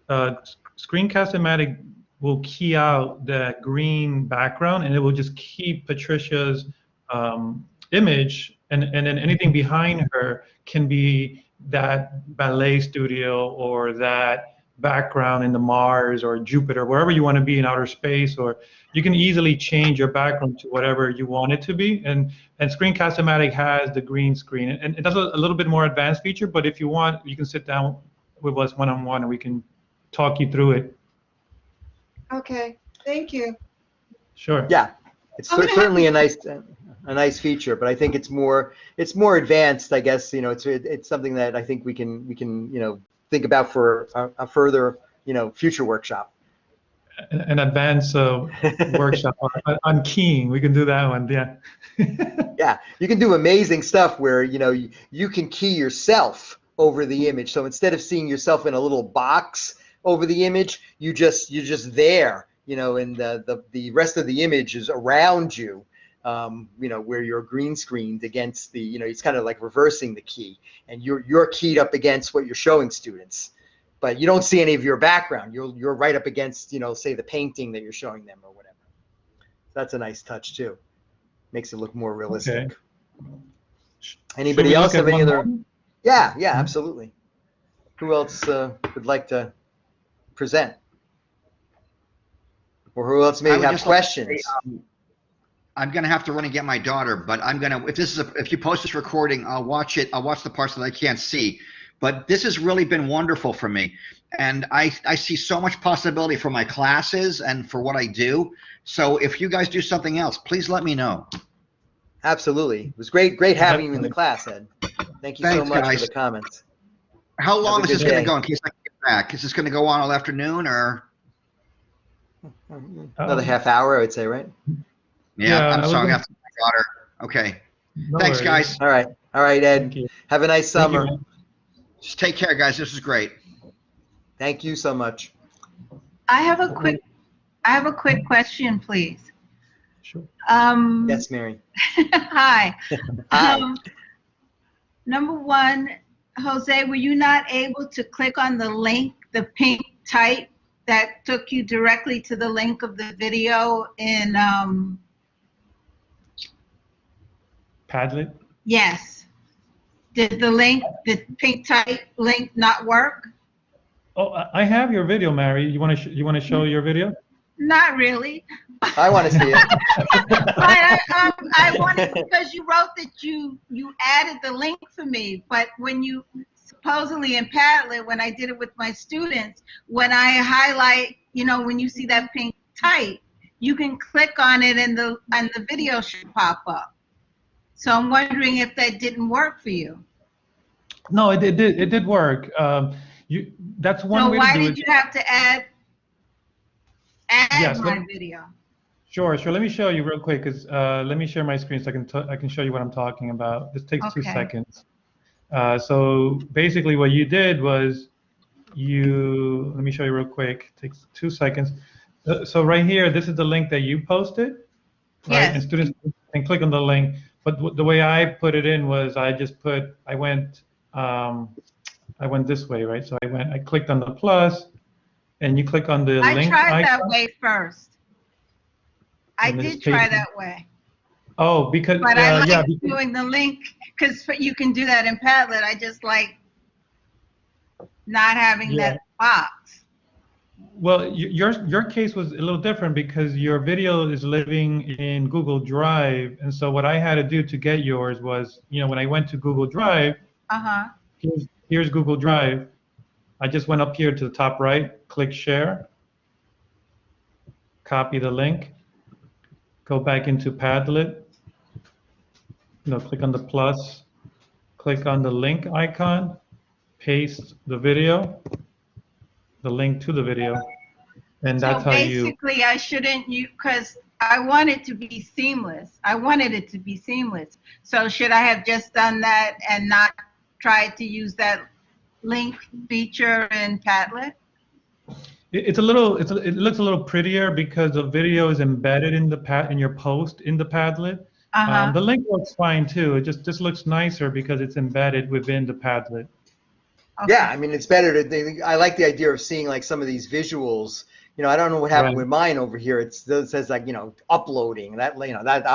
Screencast-O-Matic will key out that green background and it will just keep Patricia's image, and then anything behind her can be that ballet studio or that background in the Mars or Jupiter, wherever you want to be in outer space, or you can easily change your background to whatever you want it to be. And Screencast-O-Matic has the green screen, and it does a little bit more advanced feature, but if you want, you can sit down with us one-on-one and we can talk you through it. Okay, thank you. Sure. Yeah, it's certainly a nice feature, but I think it's more advanced. I guess it's something that I think we can think about for a further future workshop. An advanced workshop on keying, we can do that one. Yeah. Yeah, you can do amazing stuff where you can key yourself over the image. So instead of seeing yourself in a little box over the image, you're just there, and the rest of the image is around you, where you're green screened against the, it's kind of like reversing the key, and you're keyed up against what you're showing students, but you don't see any of your background. You're right up against, say the painting that you're showing them or whatever. That's a nice touch too. Makes it look more realistic. Okay. Anybody else have any other? Yeah, absolutely. Who else would like to present? Or who else may have questions? I'm gonna have to run and get my daughter, but I'm gonna, if you post this recording, I'll watch it. I'll watch the parts that I can't see. But this has really been wonderful for me. And I see so much possibility for my classes and for what I do. So if you guys do something else, please let me know. Absolutely. It was great having you in the class, Ed. Thank you so Thanks, much guys. for the comments. How long Have is a this good going day. to go in case I get back? Is this going to go on all afternoon or? Another half hour, I would say, right? Yeah, I I'm was sorry. gonna- I have to my daughter. Okay. No Thanks, worries. guys. All right. All right, Ed. Thank you. Have a nice Thank you, summer. man. Just take care, guys. This is great. Thank you so much. I have a quick question, please. Sure. Yes, Mary. Hi. Hi. Number one, Jose, were you not able to click on the link, the pink type that took you directly to the link of the video in, Padlet? yes. Did the pink type link not work? Oh, I have your video, Mary. You want to show your video? Not really. I want to see it. I wanted, because you wrote that you added the link for me, but when you supposedly in Padlet, when I did it with my students, when I highlight, when you see that pink type, you can click on it and the video should pop up. So I'm wondering if that didn't work for you. No, it did work. That's one So way why to do did it. you have to add Yes, my video? Sure. Let me show you real quick, because let me share my screen so I can show you what I'm talking about. This takes 2 Okay. seconds. So basically what you did was let me show you real quick. It takes 2 seconds. So right here, this is the link that you posted, right? Yes. And students can click on the link. But the way I put it in was I went this way, right? So I clicked on the plus, and you click on the I link tried icon. that way first. I And then did it's try pasted. that way. Oh, because But I like yeah, because, doing the link because you can do that in Padlet. I just like not having Yeah. that box. well, your case was a little different because your video is living in Google Drive, and so what I had to do to get yours was, when I went to Google Drive, Uh-huh. here's Google Drive. I just went up here to the top right, click share, copy the link, go back into Padlet, click on the plus, click on the link icon, paste the video, the link to the video, and that's So how you. basically, I shouldn't because I want it to be seamless. I wanted it to be seamless. So should I have just done that and not tried to use that link feature in Padlet? It looks a little prettier because the video is embedded in your post in the Padlet. Uh-huh. The link looks fine too. It just looks nicer because it's embedded within the Padlet. Okay. Yeah, I mean, it's better I like the idea of seeing like some of these visuals. I don't know what happened Right. with mine over here. It says like, uploading. That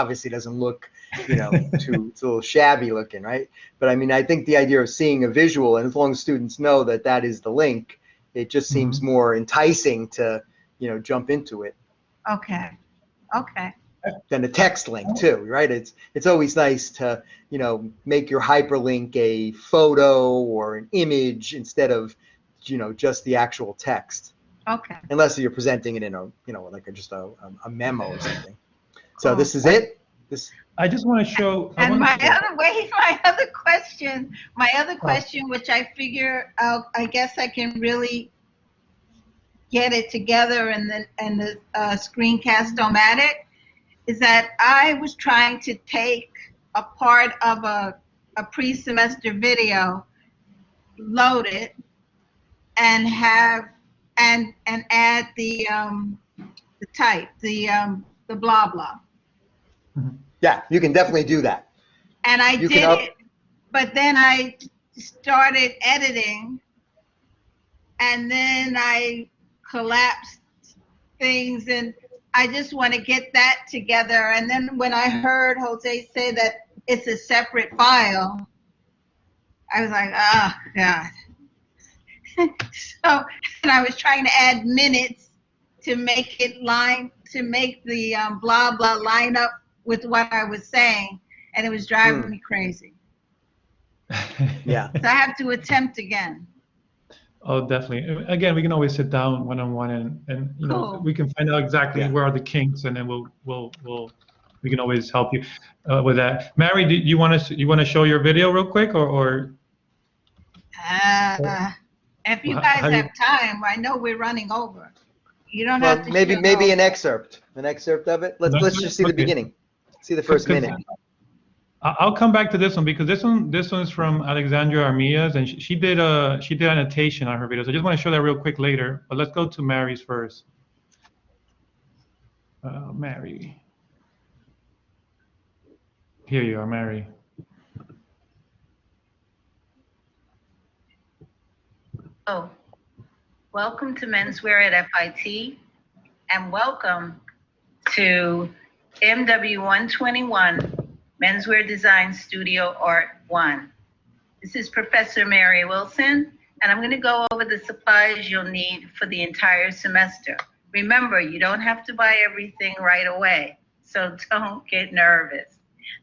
obviously doesn't look, it's a little shabby looking, right? But I mean, I think the idea of seeing a visual, and as long as students know that that is the link, it just seems more enticing to, jump into it Okay. Okay. than a text link too, right? It's always nice to, make your hyperlink a photo or an image instead of, just the actual text. Okay. Unless you're presenting it in a, like just a memo or something. So Cool. this is it. I just want to show. And my other question, which I figure I guess I can really get it together in the Screencast-O-Matic, is that I was trying to take a part of a pre-semester video, load it, and add the type, the blah blah. Yeah, you can definitely do that. And I did it, but then I started editing, and then I collapsed things, and I just want to get that together. And then when I heard Jose say that it's a separate file, I was like, oh, God. So, and I was trying to add minutes to make the blah, blah line up with what I was saying, and it was driving me crazy. Yeah. So I have to attempt again. Oh, definitely. Again, we can always sit down one-on-one and you know, Cool. we can find out exactly Yeah. where are the kinks, and then we can always help you with that. Mary, do you want to show your video real quick, or If you Well, guys how you- have time, I know we're running over. You don't Well, have to. maybe show maybe the an excerpt of it. Let's just see the Okay. beginning. See the first Because- minute. I'll come back to this one because this one's from Alexandra Armillas, and she did annotation on her videos. I just want to show that real quick later, but let's go to Mary's first. Mary. Here you are, Mary. Oh, welcome to Menswear at FIT, and welcome to MW121 Menswear Design Studio Art 1. This is Professor Mary Wilson, and I'm going to go over the supplies you'll need for the entire semester. Remember, you don't have to buy everything right away, so don't get nervous.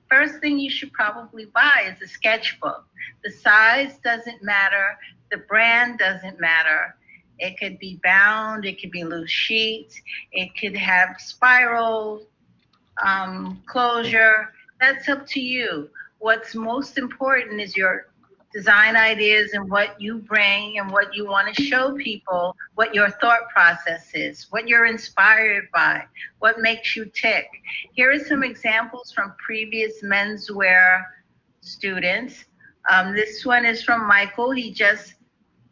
First thing you should probably buy is a sketchbook. The size doesn't matter. The brand doesn't matter. It could be bound. It could be loose sheets. It could have spiral closure. That's up to you. What's most important is your design ideas and what you bring and what you want to show people, what your thought process is, what you're inspired by, what makes you tick. Here are some examples from previous menswear students. This one is from Michael. He just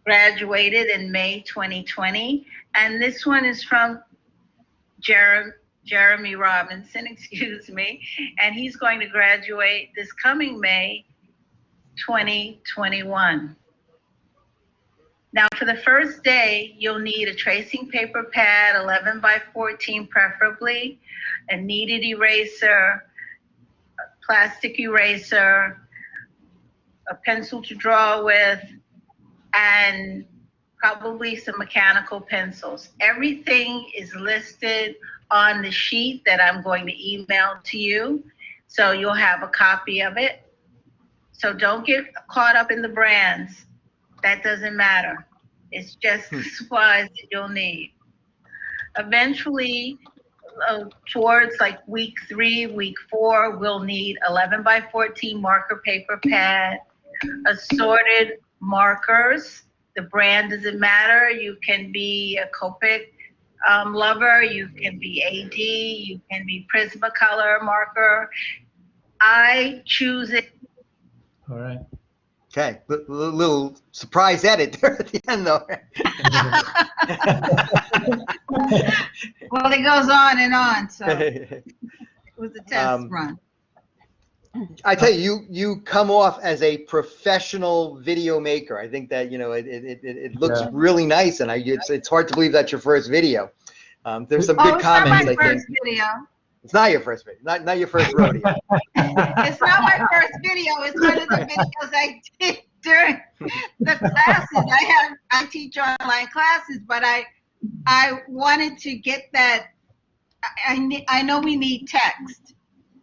graduated in May 2020. And this one is from Jeremy Robinson, excuse me. And he's going to graduate this coming May 2021. Now for the first day, you'll need a tracing paper pad, 11 by 14 preferably, a kneaded eraser, a plastic eraser, a pencil to draw with, and probably some mechanical pencils. Everything is listed on the sheet that I'm going to email to you, so you'll have a copy of it. So don't get caught up in the brands. That doesn't matter. It's just the supplies that you'll need. Eventually, towards like week 3, week 4, we'll need 11 by 14 marker paper pad, assorted markers. The brand doesn't matter. You can be a Copic lover, you can be AD, you can be Prismacolor marker. I choose it. All right. Okay, little surprise edit there at the end, though. Well, it goes on and on, so it was a test run. I tell you, you come off as a professional video maker. I think that, you know, it looks really nice, and it's hard to believe that's your first video. There's some good comments, I think. It's not my first video. It's not your first video, not your first rodeo. It's not my first video. It's one of the videos I did during the classes. I teach online classes, but I wanted to get that. I know we need text.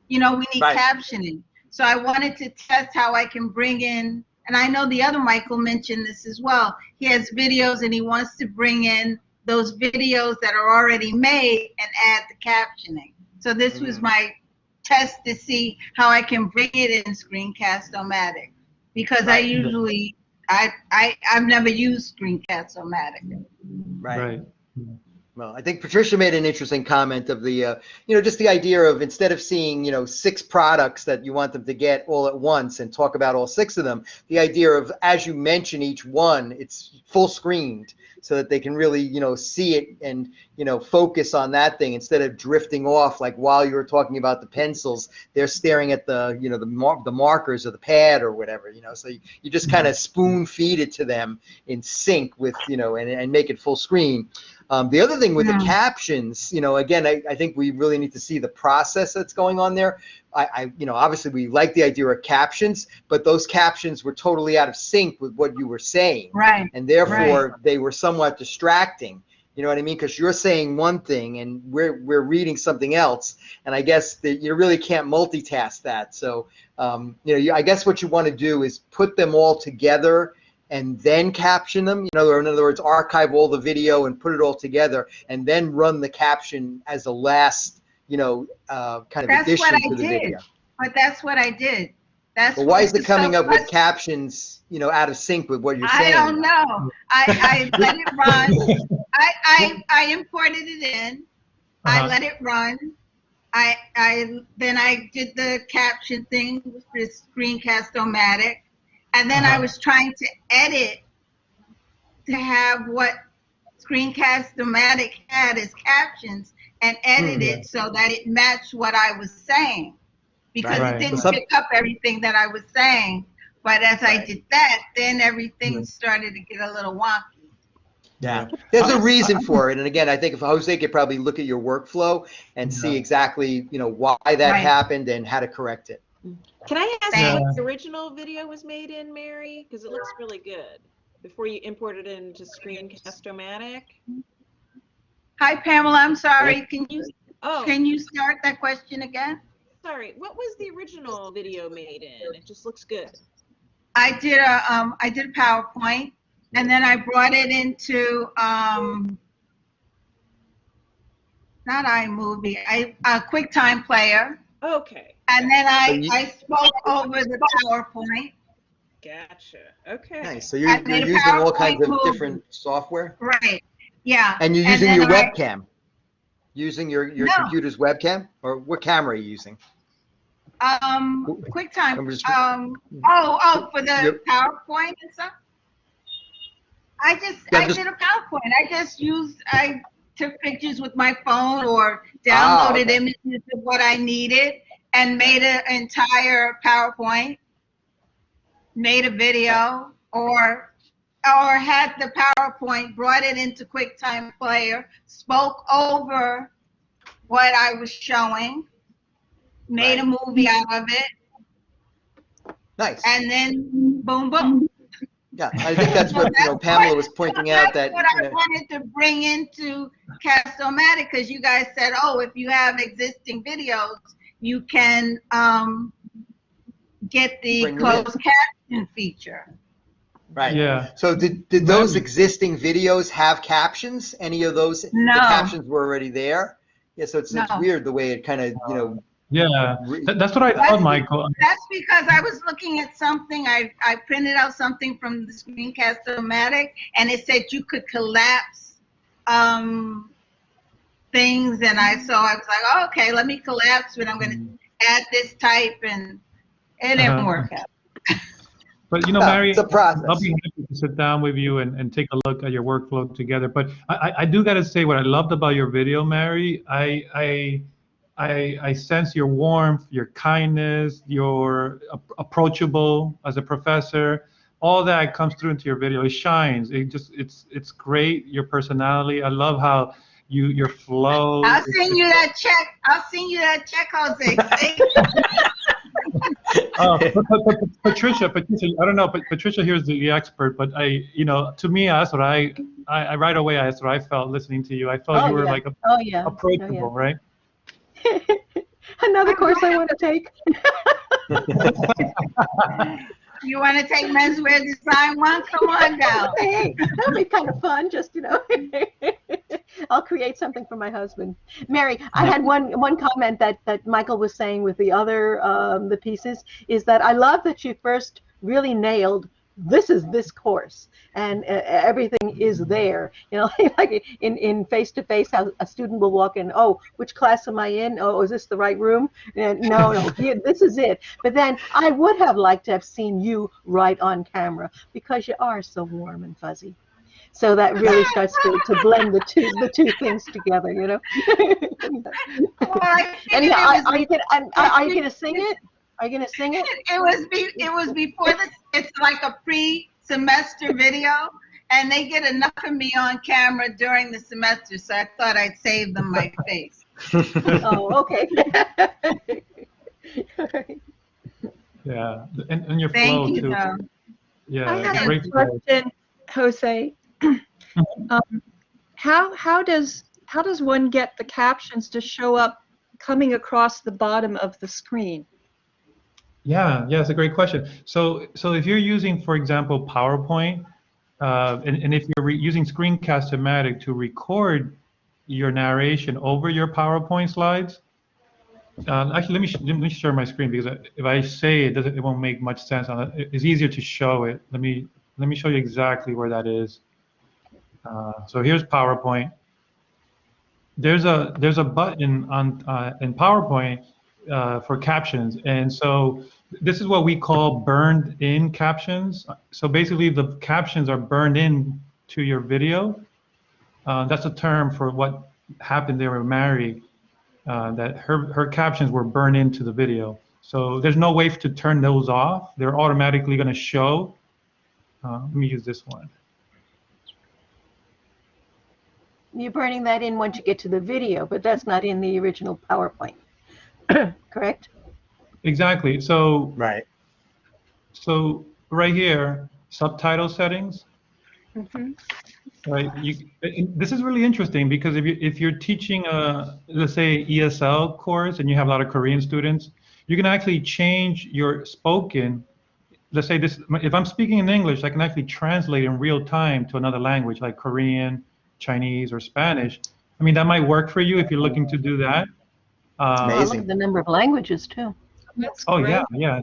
You know, we need captioning. So I wanted to test how I can bring in, and I know the other Michael mentioned this as well. He has videos and he wants to bring in those videos that are already made and add the captioning. So this was my test to see how I can bring it in Screencast-O-Matic, because I usually, I've never used Screencast-O-Matic. Right. Well, I think Patricia made an interesting comment of the, you know, just the idea of instead of seeing, you know, 6 products that you want them to get all at once and talk about all 6 of them, the idea of as you mention each one, it's full screened so that they can really, you know, see it and, you know, focus on that thing instead of drifting off like while you were talking about the pencils, they're staring at the, you know, the markers or the pad or whatever, you know, so you just kind of spoon feed it to them in sync with, you know, and make it full screen. The other thing with the captions, you know, again, I think we really need to see the process that's going on there. You know, obviously we like the idea of captions, but those captions were totally out of sync with what you were saying. Right. And therefore they were somewhat distracting. You know what I mean? Because you're saying one thing and we're reading something else, and I guess that you really can't multitask that. So I guess what you want to do is put them all together and then caption them. Or in other words, archive all the video and put it all together, and then run the caption as a last kind of addition to the video. But that's what I did. Well, why is it coming up with captions, out of sync with what you're saying? I don't know. I let it run. I imported it in. I let it run. Then I did the caption thing with Screencast-O-Matic, and then I was trying to edit to have what Screencast-O-Matic had as captions, and edit it so that it matched what I was saying, because it didn't pick up everything that I was saying. But as I did that, then everything started to get a little wonky. Yeah, there's a reason for it. And again, I think if Jose could probably look at your workflow and see exactly, why that happened and how to correct it. Can I ask you what the original video was made in, Mary? Because it looks really good. Before you imported it into Screencast-O-Matic. Hi, Pamela. I'm sorry. Can you start that question again? Sorry. What was the original video made in? It just looks good. I did a PowerPoint, and then I brought it into not iMovie, a QuickTime Player. Okay. And then I spoke over the PowerPoint. Gotcha. Okay. Nice. So you're using all kinds of different software? Right. Yeah. And you're using your webcam? Using your computer's webcam? Or what camera are you using? QuickTime. For the PowerPoint and stuff? I did a PowerPoint. I took pictures with my phone or downloaded images of what I needed and made an entire PowerPoint, made a video, or had the PowerPoint, brought it into QuickTime Player, spoke over what I was showing, made a movie out of it. Nice. And then boom, boom. Yeah, I think that's what Pamela was pointing out. That's what I wanted to bring into Cast-O-Matic, because you guys said, if you have existing videos, you can get the closed caption feature. Right. Yeah. So did those existing videos have captions? Any of those? No. The captions were already there? Yeah, so it's weird the way it kind of, Yeah, that's what I thought, Michael. That's because I was looking at something. I printed out something from the Screencast-O-Matic, and it said you could collapse things, and I was like, okay, let me collapse it. I'm going to add this type, and it didn't work out. But Mary, it's a process. I'll be happy to sit down with you and take a look at your workflow together. But I do got to say, what I loved about your video, Mary, I sense your warmth, your kindness, your approachable as a professor. All that comes through into your video. It shines. It's great. Your personality. I love how your flow. I'll send you that check, Jose. Patricia, I don't know, but Patricia here is the expert. But to me, that's what I right away. That's what I felt listening to you. I felt you were like approachable, right? Another course I want to take. You want to take menswear design one? Come on down. Hey, that'll be kind of fun. Just I'll create something for my husband. Mary, I had one comment that Michael was saying with the other the pieces, is that I love that you first really nailed this is this course, and everything is there. Like in face-to-face, how a student will walk in, which class am I in? Is this the right room? And no, this is it. But then I would have liked to have seen you right on camera, because you are so warm and fuzzy. So that really starts to blend the two things together, Anyhow, are you going to sing it? Are you going to sing it? It was before it's like a pre-semester video, and they get enough of me on camera during the semester, so I thought I'd save them my face. Okay. Yeah, and your Thank flow you, too. though. Yeah, I have great a flow. question, Jose. how does one get the captions to show up coming across the bottom of the screen? Yeah, it's a great question. So if you're using, for example, PowerPoint, and if you're using Screencast-O-Matic to record your narration over your PowerPoint slides, actually, let me share my screen, because if I say it, it won't make much sense on it. It's easier to show it. Let me show you exactly where that is. So here's PowerPoint. There's a button on in PowerPoint for captions, and so this is what we call burned-in captions. So basically, the captions are burned in to your video. That's a term for what happened there with Mary. That her captions were burned into the video. So there's no way to turn those off. They're automatically going to show. Let me use this one. You're burning that in once you get to the video, but that's not in the original PowerPoint, correct? Exactly. So Right. So right here, subtitle settings. Mm-hmm. Right. This is really interesting, because if you're teaching a, let's say, ESL course and you have a lot of Korean students, you can actually change your spoken. Let's say this, if I'm speaking in English, I can actually translate in real time to another language like Korean, Chinese, or Spanish. I mean, that might work for you if you're looking to do that. Amazing. Look at the number of languages too. That's Oh, great. yeah.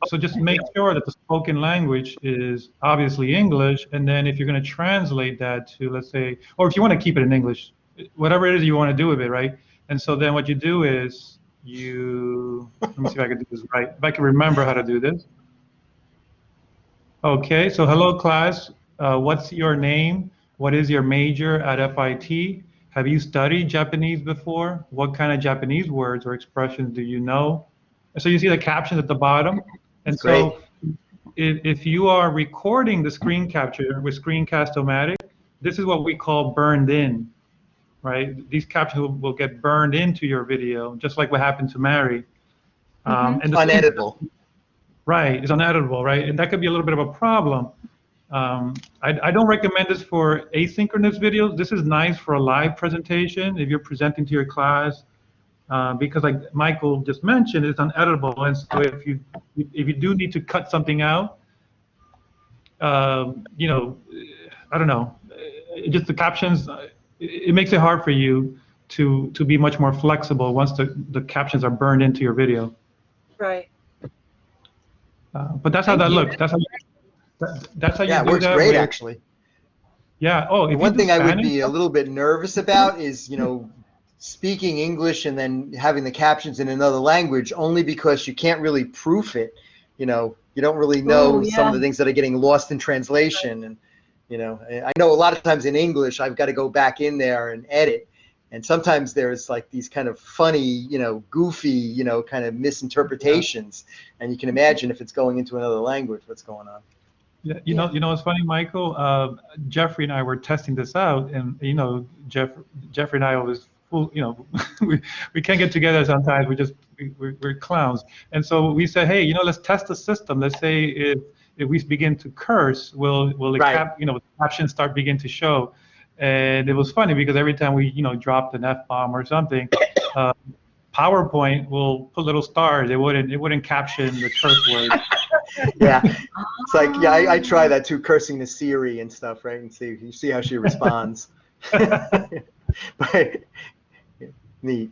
So just make sure that the spoken language is obviously English, and then if you're going to translate that to, let's say, or if you want to keep it in English, whatever it is you want to do with it, right? And so then what you do is let me see if I can do this right. If I can remember how to do this. Okay, so hello class, what's your name? What is your major at FIT? Have you studied Japanese before? What kind of Japanese words or expressions do you know? So you see the captions at the bottom. And so if you are recording the screen capture with Screencast-O-Matic, this is what we call burned in, right? These captions will get burned into your video, just like what happened to Mary. And Uneditable. Right, it's uneditable, right? And that could be a little bit of a problem. I don't recommend this for asynchronous videos. This is nice for a live presentation if you're presenting to your class, because like Michael just mentioned, it's uneditable. And so if you do need to cut something out, you know, I don't know, just the captions, it makes it hard for you to be much more flexible once the captions are burned into your video. Right. But that's how that looks. That's how you Yeah, it do works that great, with, actually. Yeah. Oh, if One you do thing I would Spanish, be a little bit nervous about is, you know, speaking English and then having the captions in another language, only because you can't really proof it. You know, you don't really know some of the things that are getting lost in translation. And, you know, I know a lot of times in English, I've got to go back in there and edit. And sometimes there's like these kind of funny, you know, goofy, you know, kind of misinterpretations. And you can imagine if it's going into another language, what's going on. Yeah, you know, it's funny, Michael. Jeffrey and I were testing this out, and you know, Jeffrey and I always, you know, we can't get together sometimes. We're clowns, and so we said, hey, you know, let's test the system. Let's say if we begin to curse, will the captions start begin to show? And it was funny because every time we, you know, dropped an F-bomb or something, PowerPoint will put little stars. It wouldn't caption the curse word. Yeah, it's like, yeah, I try that too, cursing the Siri and stuff, right? And see how she responds. But neat.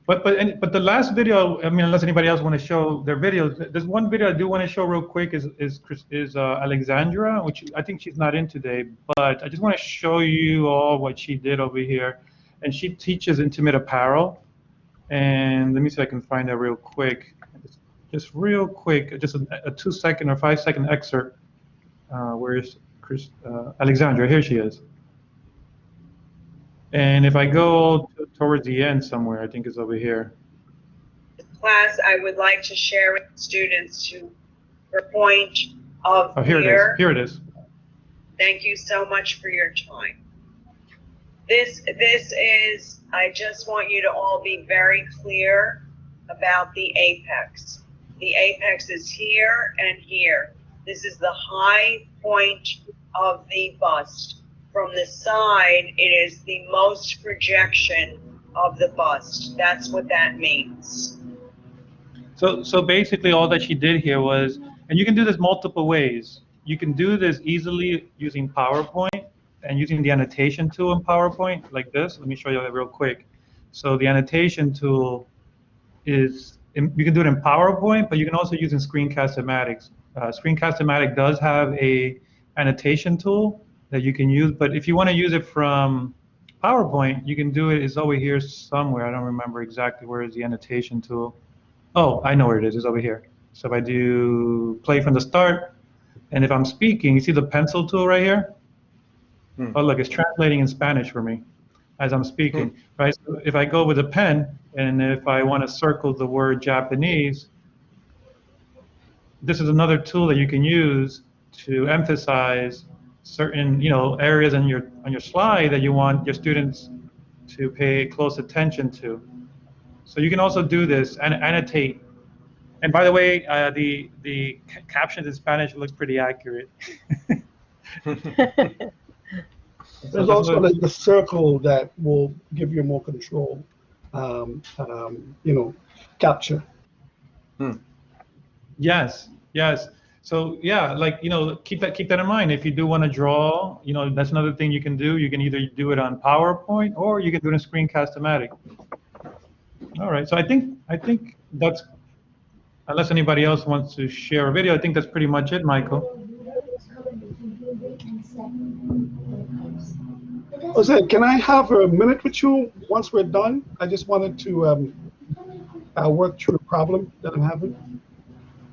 But the last video, I mean, unless anybody else want to show their videos, there's one video I do want to show real quick is Alexandra, which I think she's not in today, but I just want to show you all what she did over here. And she teaches intimate apparel. And let me see if I can find that real quick. Just real quick, just a 2-second or 5-second excerpt. Where is Alexandra? Here she is. And if I go towards the end somewhere, I think it's over here. Class, I would like to share with students to your point of here it is. Here it is. Thank you so much for your time. This is, I just want you to all be very clear about the apex. The apex is here and here. This is the high point of the bust. from the side, it is the most projection of the bust. That's what that means. So basically all that she did here was, and you can do this multiple ways. You can do this easily using PowerPoint and using the annotation tool in PowerPoint like this. Let me show you that real quick. So the annotation tool is, you can do it in PowerPoint, but you can also use in Screencast-O-Matic. Screencast-O-Matic does have a annotation tool that you can use, but if you want to use it from PowerPoint, you can do it. It's over here somewhere. I don't remember exactly where is the annotation tool. Oh, I know where it is. It's over here. So if I do play from the start, and if I'm speaking, you see the pencil tool right here? Oh, look, it's translating in Spanish for me as I'm speaking, right? So if I go with a pen, and if I want to circle the word Japanese, this is another tool that you can use to emphasize certain, areas on your slide that you want your students to pay close attention to. So you can also do this and annotate. And by the way, the captions in Spanish looks pretty accurate. There's also the circle that will give you more control, capture. Yes. So yeah, keep that in mind. If you do want to draw, that's another thing you can do. You can either do it on PowerPoint or you can do it in Screencast-O-Matic. All right. So I think that's, unless anybody else wants to share a video, I think that's pretty much it, Michael. Jose, can I have a minute with you once we're done? I just wanted to work through a problem that I'm having.